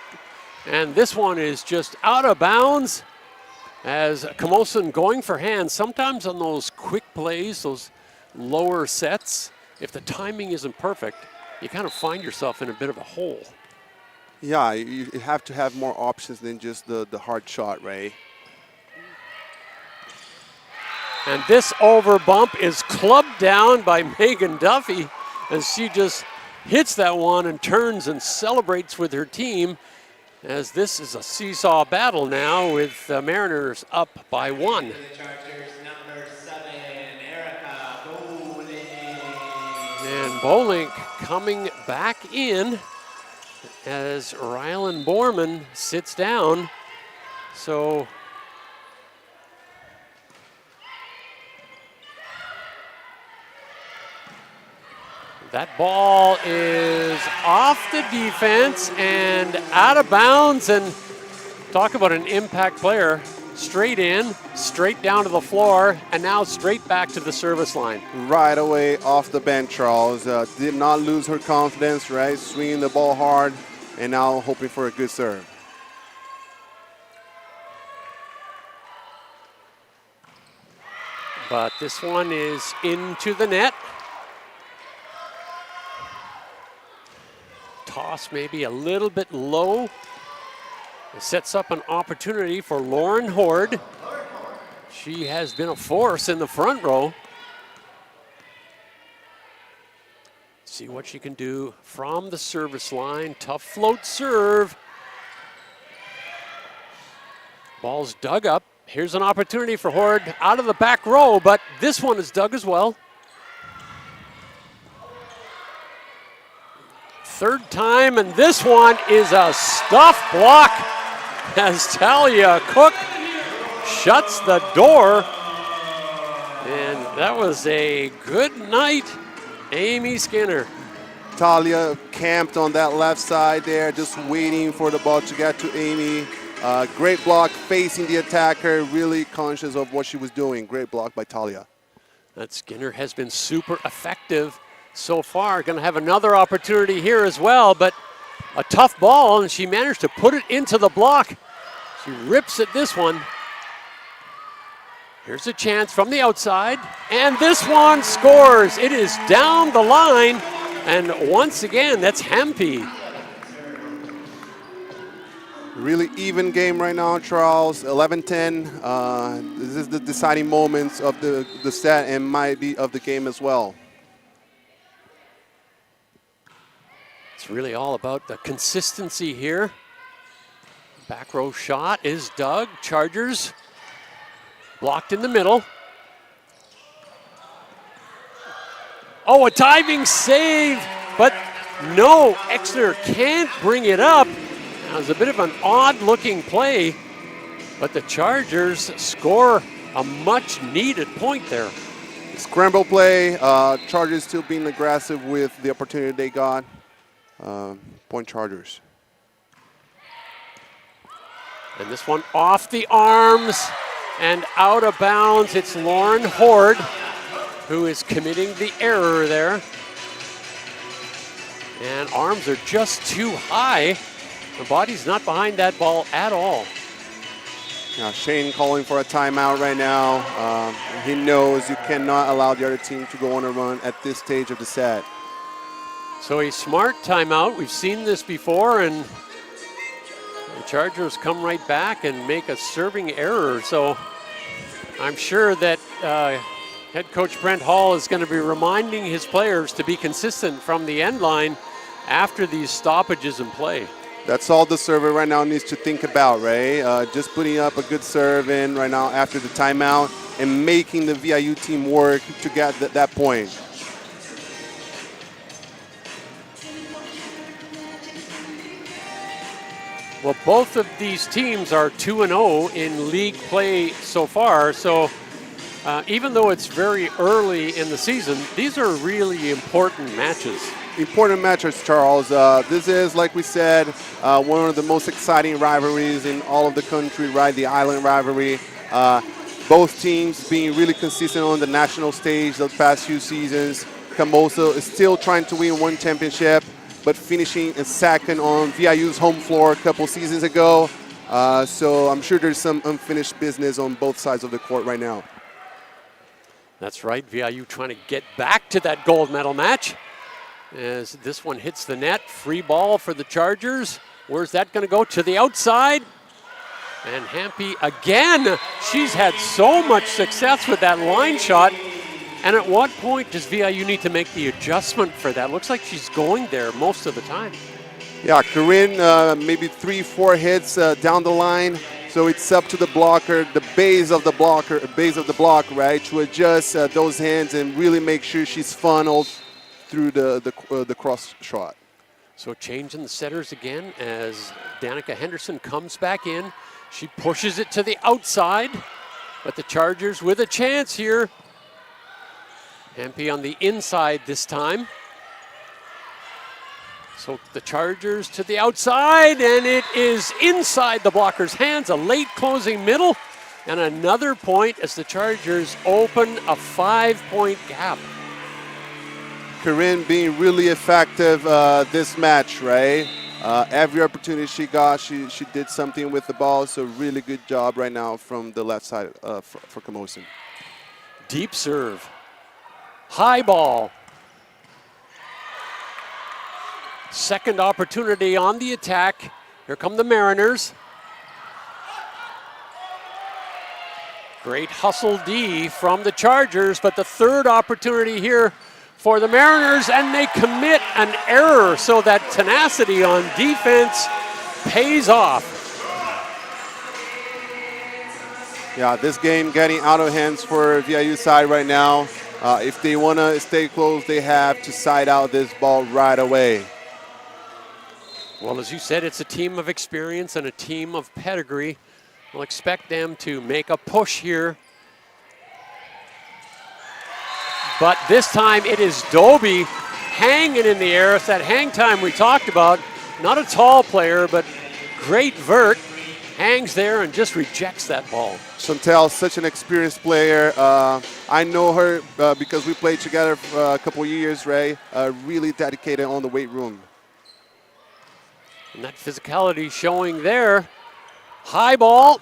And this one is just out of bounds as Camosun going for hands. Sometimes on those quick plays, those lower sets, if the timing isn't perfect, you kind of find yourself in a bit of a hole. Yeah, you have to have more options than just the hard shot, right? And this over bump is clubbed down by Megan Duffy as she just hits that one and turns and celebrates with her team, as this is a seesaw battle now with the Mariners up by 1. And Bolink coming back in as Rylan Borman sits down. So that ball is off the defense and out of bounds, and talk about an impact player. Straight in, straight down to the floor, and now straight back to the service line. Right away off the bench, Charles. Did not lose her confidence, right? Swinging the ball hard, and now hoping for a good serve. But this one is into the net. Toss maybe a little bit low. It sets up an opportunity for Lauren Horde. She has been a force in the front row. See what she can do from the service line. Tough float serve. Ball's dug up. Here's an opportunity for Horde out of the back row, but this one is dug as well. Third time, and this one is a stuff block as Talia Cook shuts the door. And that was a good night, Amy Skinner. Talia camped on that left side there, just waiting for the ball to get to Amy. Great block facing the attacker, really conscious of what she was doing. Great block by Talia. That Skinner has been super effective so far. Going to have another opportunity here as well, but a tough ball, and she managed to put it into the block. She rips at this one. Here's a chance from the outside, and this one scores. It is down the line, and once again, that's Hampi. Really even game right now, Charles. 11-10. This is the deciding moments of the set and might be of the game as well. It's really all about the consistency here. Back row shot is dug. Chargers blocked in the middle. Oh, a diving save, but no, Exner can't bring it up. That was a bit of an odd-looking play, but the Chargers score a much-needed point there. Scramble play, Chargers still being aggressive with the opportunity they got. Point Chargers. And this one off the arms and out of bounds. It's Lauren Horde who is committing the error there. And arms are just too high. The body's not behind that ball at all. Now Shane calling for a timeout right now. He knows you cannot allow the other team to go on a run at this stage of the set. So a smart timeout. We've seen this before, and the Chargers come right back and make a serving error. So I'm sure that head coach Brent Hall is going to be reminding his players to be consistent from the end line after these stoppages in play. That's all the server right now needs to think about, right? Just putting up a good serve in right now after the timeout and making the VIU team work to get that point. Well, both of these teams are 2-0 in league play so far. So even though it's very early in the season, these are really important matches. important matches, Charles. This is, like we said, one of the most exciting rivalries in all of the country, right? The Island rivalry. Both teams being really consistent on the national stage the past few seasons. Camosun is still trying to win one championship, but finishing in second on VIU's home floor a couple seasons ago. So I'm sure there's some unfinished business on both sides of the court right now. That's right, VIU trying to get back to that gold medal match. As this one hits the net, free ball for the Chargers. Where's that going to go? To the outside. And Hampe again, she's had so much success with that line shot. And at what point does VIU need to make the adjustment for that? Looks like she's going there most of the time. Yeah, Corinne, maybe 3-4 hits down the line. So it's up to the blocker, the base of the block, right, to adjust those hands and really make sure she's funneled through the cross shot. So changing the setters again as Danica Henderson comes back in. She pushes it to the outside, but the Chargers with a chance here. Hampe on the inside this time. So the Chargers to the outside, and it is inside the blocker's hands. A late closing middle, and another point as the Chargers open a 5-point gap. Corinne being really effective this match, right? Every opportunity she got, she did something with the ball. So really good job right now from the left side for Camosun. Deep serve. High ball. Second opportunity on the attack. Here come the Mariners. Great hustle D from the Chargers, but the third opportunity here for the Mariners, and they commit an error, so that tenacity on defense pays off. Yeah, this game getting out of hands for VIU side right now. If they want to stay close, they have to side out this ball right away. Well, as you said, it's a team of experience and a team of pedigree. We'll expect them to make a push here. But this time it is Doby hanging in the air. It's that hang time we talked about. Not a tall player, but great vert. Hangs there and just rejects that ball. Chantel, such an experienced player. I know her because we played together for a couple years, Ray. Really dedicated on the weight room. And that physicality showing there. High ball.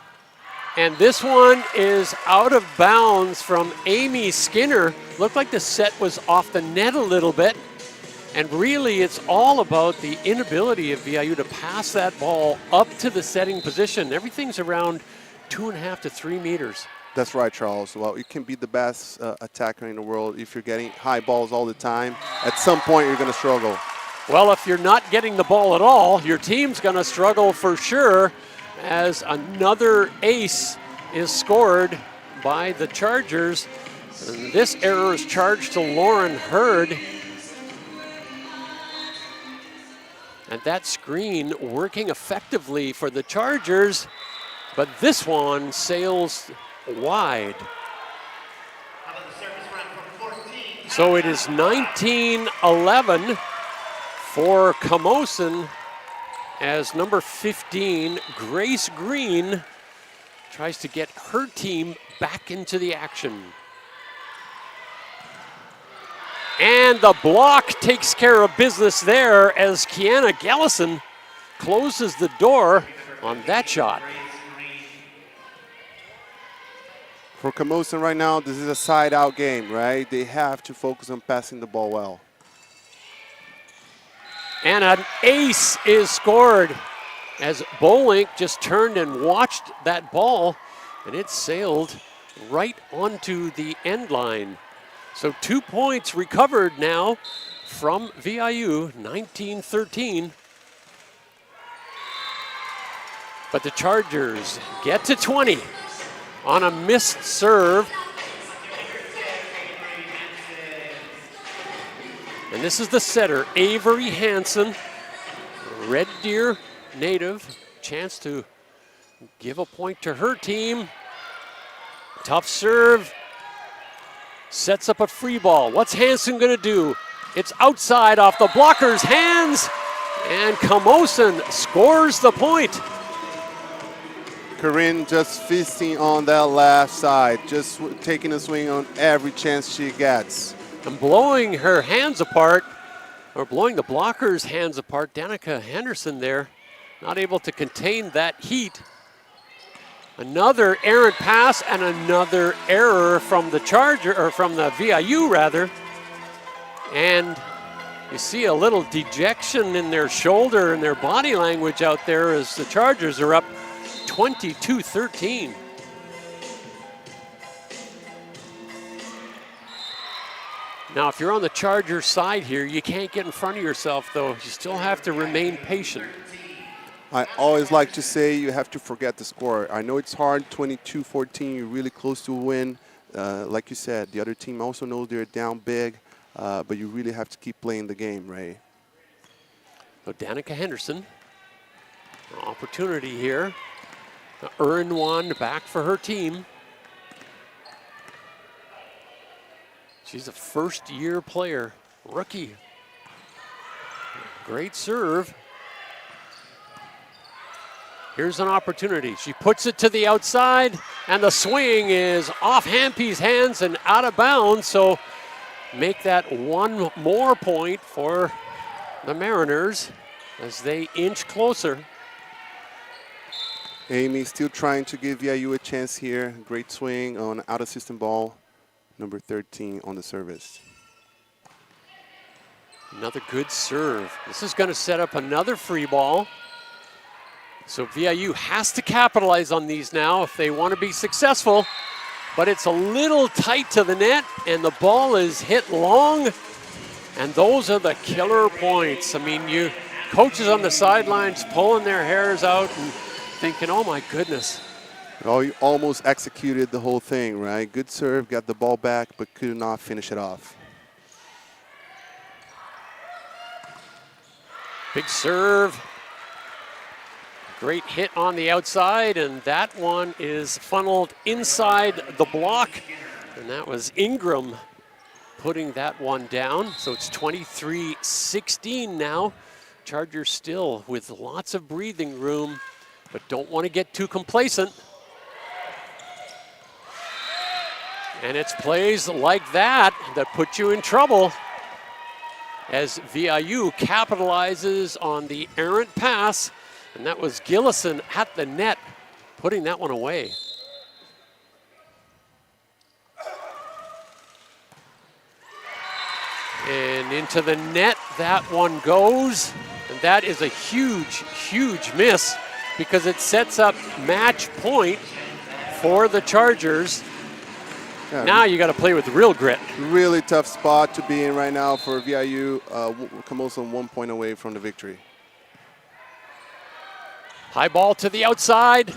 And this one is out of bounds from Amy Skinner. Looked like the set was off the net a little bit. And really, it's all about the inability of VIU to pass that ball up to the setting position. Everything's around 2.5 to 3 meters. That's right, Charles. Well, you can be the best attacker in the world if you're getting high balls all the time. At some point, you're going to struggle. Well, if you're not getting the ball at all, your team's going to struggle for sure, as another ace is scored by the Chargers. And this error is charged to Lauren Hurd. And that screen working effectively for the Chargers, but this one sails wide. So it is 19-11 for Camosun as number 15, Grace Green, tries to get her team back into the action. And the block takes care of business there as Kiana Gallison closes the door on that shot. For Camosun right now, this is a side-out game, right? They have to focus on passing the ball well. And an ace is scored as Bolink just turned and watched that ball, and it sailed right onto the end line. So 2 points recovered now from VIU, 19-13. But the Chargers get to 20 on a missed serve. And this is the setter, Avery Hansen, Red Deer native. Chance to give a point to her team. Tough serve. Sets up a free ball. What's Hansen going to do? It's outside off the blocker's hands, and Camosun scores the point. Corinne just feasting on that left side, just taking a swing on every chance she gets. And blowing her hands apart, or blowing the blocker's hands apart. Danica Henderson there, not able to contain that heat. Another errant pass and another error from the Charger, or from the VIU rather. And you see a little dejection in their shoulder and their body language out there as the Chargers are up 22-13. Now, if you're on the Charger side here, you can't get in front of yourself, though. You still have to remain patient. I always like to say you have to forget the score. I know it's hard, 22-14, you're really close to a win. Like you said, the other team also knows they're down big, but you really have to keep playing the game, Ray. So Danica Henderson, an opportunity here. Earn one back for her team. She's a first-year player, rookie. Great serve. Here's an opportunity. She puts it to the outside, and the swing is off Hampe's hands and out of bounds, so make that one more point for the Mariners as they inch closer. Amy still trying to give VIU a chance here. Great swing on out-of-system ball. Number 13 on the service. Another good serve. This is going to set up another free ball. So VIU has to capitalize on these now if they want to be successful. But it's a little tight to the net, and the ball is hit long. And those are the killer points. I mean, you coaches on the sidelines pulling their hairs out and thinking, oh my goodness. Oh, you almost executed the whole thing, right? Good serve, got the ball back, but could not finish it off. Big serve. Great hit on the outside, and that one is funneled inside the block. And that was Ingram putting that one down. So it's 23-16 now. Chargers still with lots of breathing room, but don't want to get too complacent. And it's plays like that that put you in trouble as VIU capitalizes on the errant pass, and that was Gillison at the net, putting that one away. And into the net that one goes, and that is a huge, huge miss because it sets up match point for the Chargers. Yeah, now you got to play with real grit. Really tough spot to be in right now for VIU. Camosun 1 point away from the victory. High ball to the outside.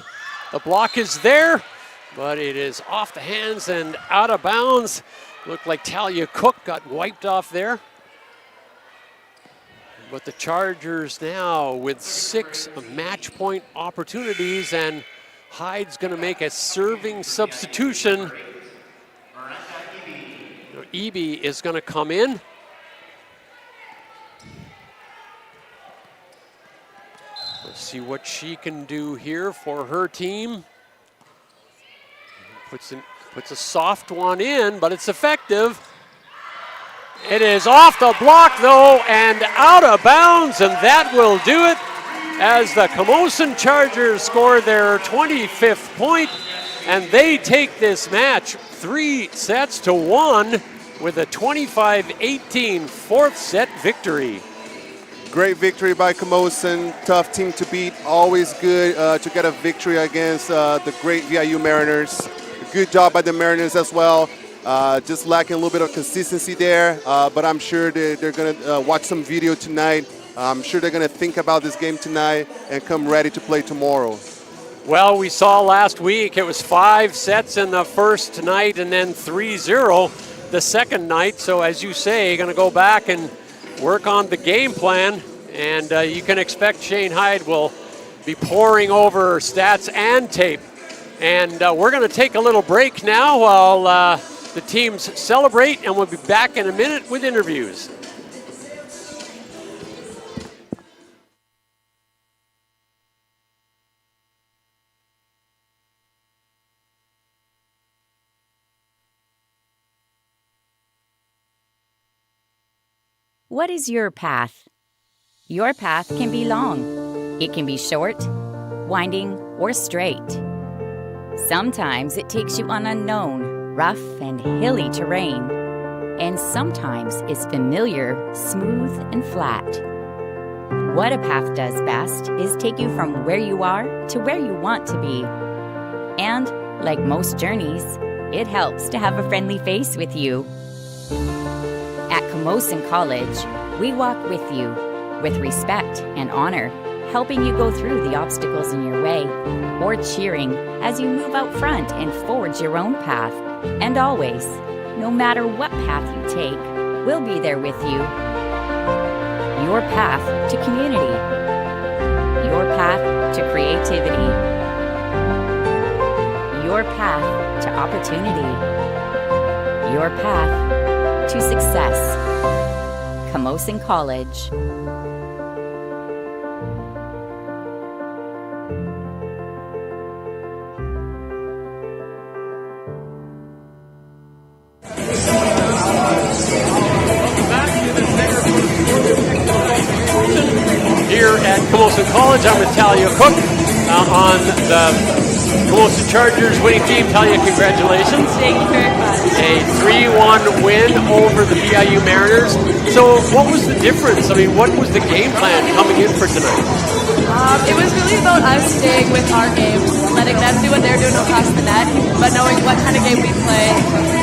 The block is there, but it is off the hands and out of bounds. Looked like Talia Cook got wiped off there. But the Chargers now with 6 match point opportunities, and Hyde's going to make a serving substitution. Eby is going to come in. Let's see what she can do here for her team. Puts a soft one in, but it's effective. It is off the block though and out of bounds, and that will do it as the Camosun Chargers score their 25th point, and they take this match 3-1 with a 25-18 fourth set victory. Great victory by Camosun. Tough team to beat. Always good to get a victory against the great VIU Mariners. Good job by the Mariners as well. Just lacking a little bit of consistency there, but I'm sure they're going to watch some video tonight. I'm sure they're going to think about this game tonight and come ready to play tomorrow. Well, we saw last week it was 5 sets in the first night and then 3-0 the second night. So as you say, going to go back and work on the game plan, and you can expect Shane Hyde will be poring over stats and tape. And we're going to take a little break now while the teams celebrate, and we'll be back in a minute with interviews. What is your path? Your path can be long. It can be short, winding, or straight. Sometimes it takes you on unknown, rough, and hilly terrain, and sometimes it's familiar, smooth, and flat. What a path does best is take you from where you are to where you want to be. And, like most journeys, it helps to have a friendly face with you. At Camosun College, we walk with you, with respect and honor, helping you go through the obstacles in your way, or cheering as you move out front and forge your own path. And always, no matter what path you take, we'll be there with you. Your path to community. Your path to creativity. Your path to opportunity. Your path to success. Camosun College. Here at Camosun College, I'm with Talia Cook on the Camosun Chargers winning team. Talia, congratulations. Thank you very much. A 3-1 win over the VIU Mariners. So what was the difference? I mean, what was the game plan coming in for tonight? It was really about us staying with our game, letting them do what they're doing across the net, but knowing what kind of game we play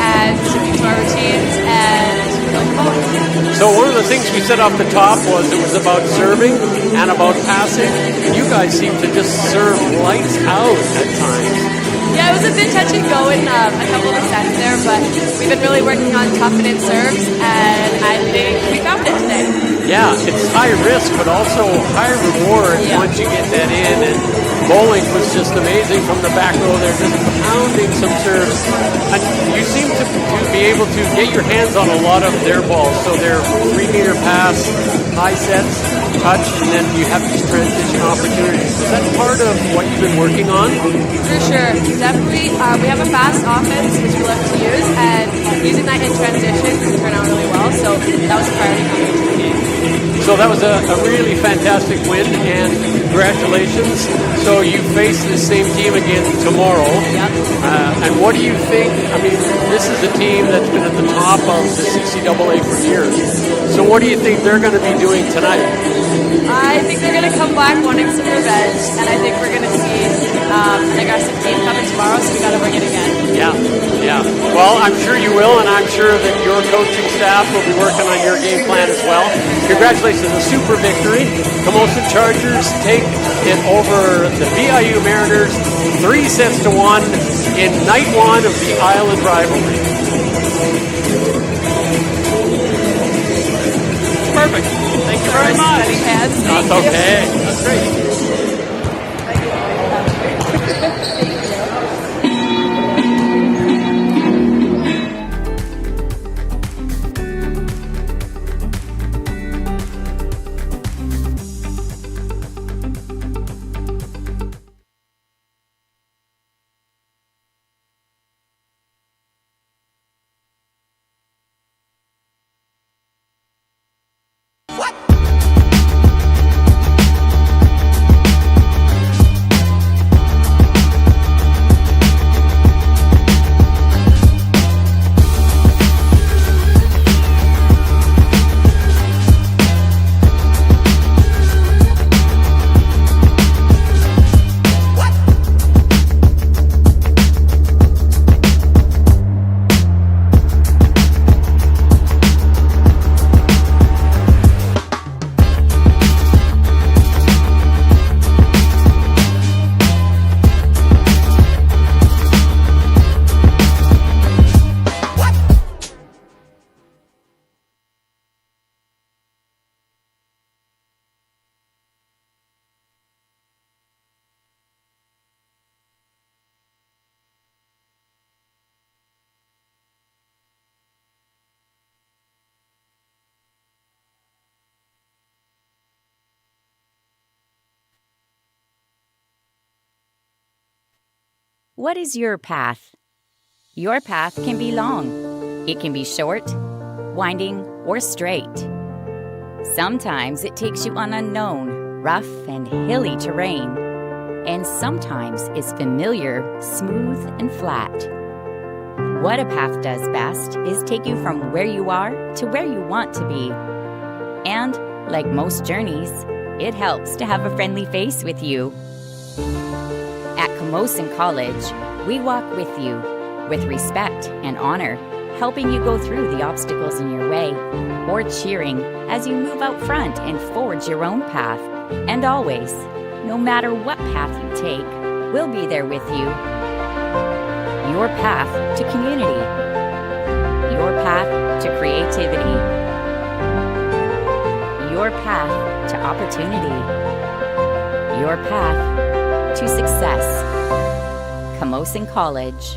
and sticking to our routines and going forward. So one of the things we said off the top was it was about serving and about passing. You guys seem to just serve lights out at times. Yeah, it was a bit touch and go in a couple of sets there, but we've been really working on toughing in serves, and I think we found it today. Yeah, it's high risk, but also high reward once you get that in. And bowling was just amazing from the back row there, just pounding some serves. And you seem to be able to get your hands on a lot of their balls. So they're 3-meter pass, high sets, touch, and then you have these transition opportunities. Is that part of what you've been working on? For sure. Definitely, we have a fast offense, which we love to use, and using that in transition can turn out really well. So that was a priority. So that was a really fantastic win, and congratulations. So you face the same team again tomorrow. Yep. And what do you think? I mean, this is a team that's been at the top of the CCAA for years. So what do you think they're going to be doing tonight? I think they're going to come back wanting some revenge, and I think we're going to see an aggressive team coming tomorrow, so we got to bring it again. Yeah. Well, I'm sure you will, and I'm sure that your coaching staff will be working on your game plan as well. Congratulations, a super victory. Camosun Chargers take it over the VIU Mariners 3-1 in night one of the Island rivalry. Perfect. Thank you very much. That's okay. That's great. What is your path? Your path can be long. It can be short, winding, or straight. Sometimes it takes you on unknown, rough, and hilly terrain, and sometimes it's familiar, smooth, and flat. What a path does best is take you from where you are to where you want to be. And, like most journeys, it helps to have a friendly face with you. At Camosun College, we walk with you, with respect and honor, helping you go through the obstacles in your way, or cheering as you move out front and forge your own path. And always, no matter what path you take, we'll be there with you. Your path to community. Your path to creativity. Your path to opportunity. Your path to success. Camosun College.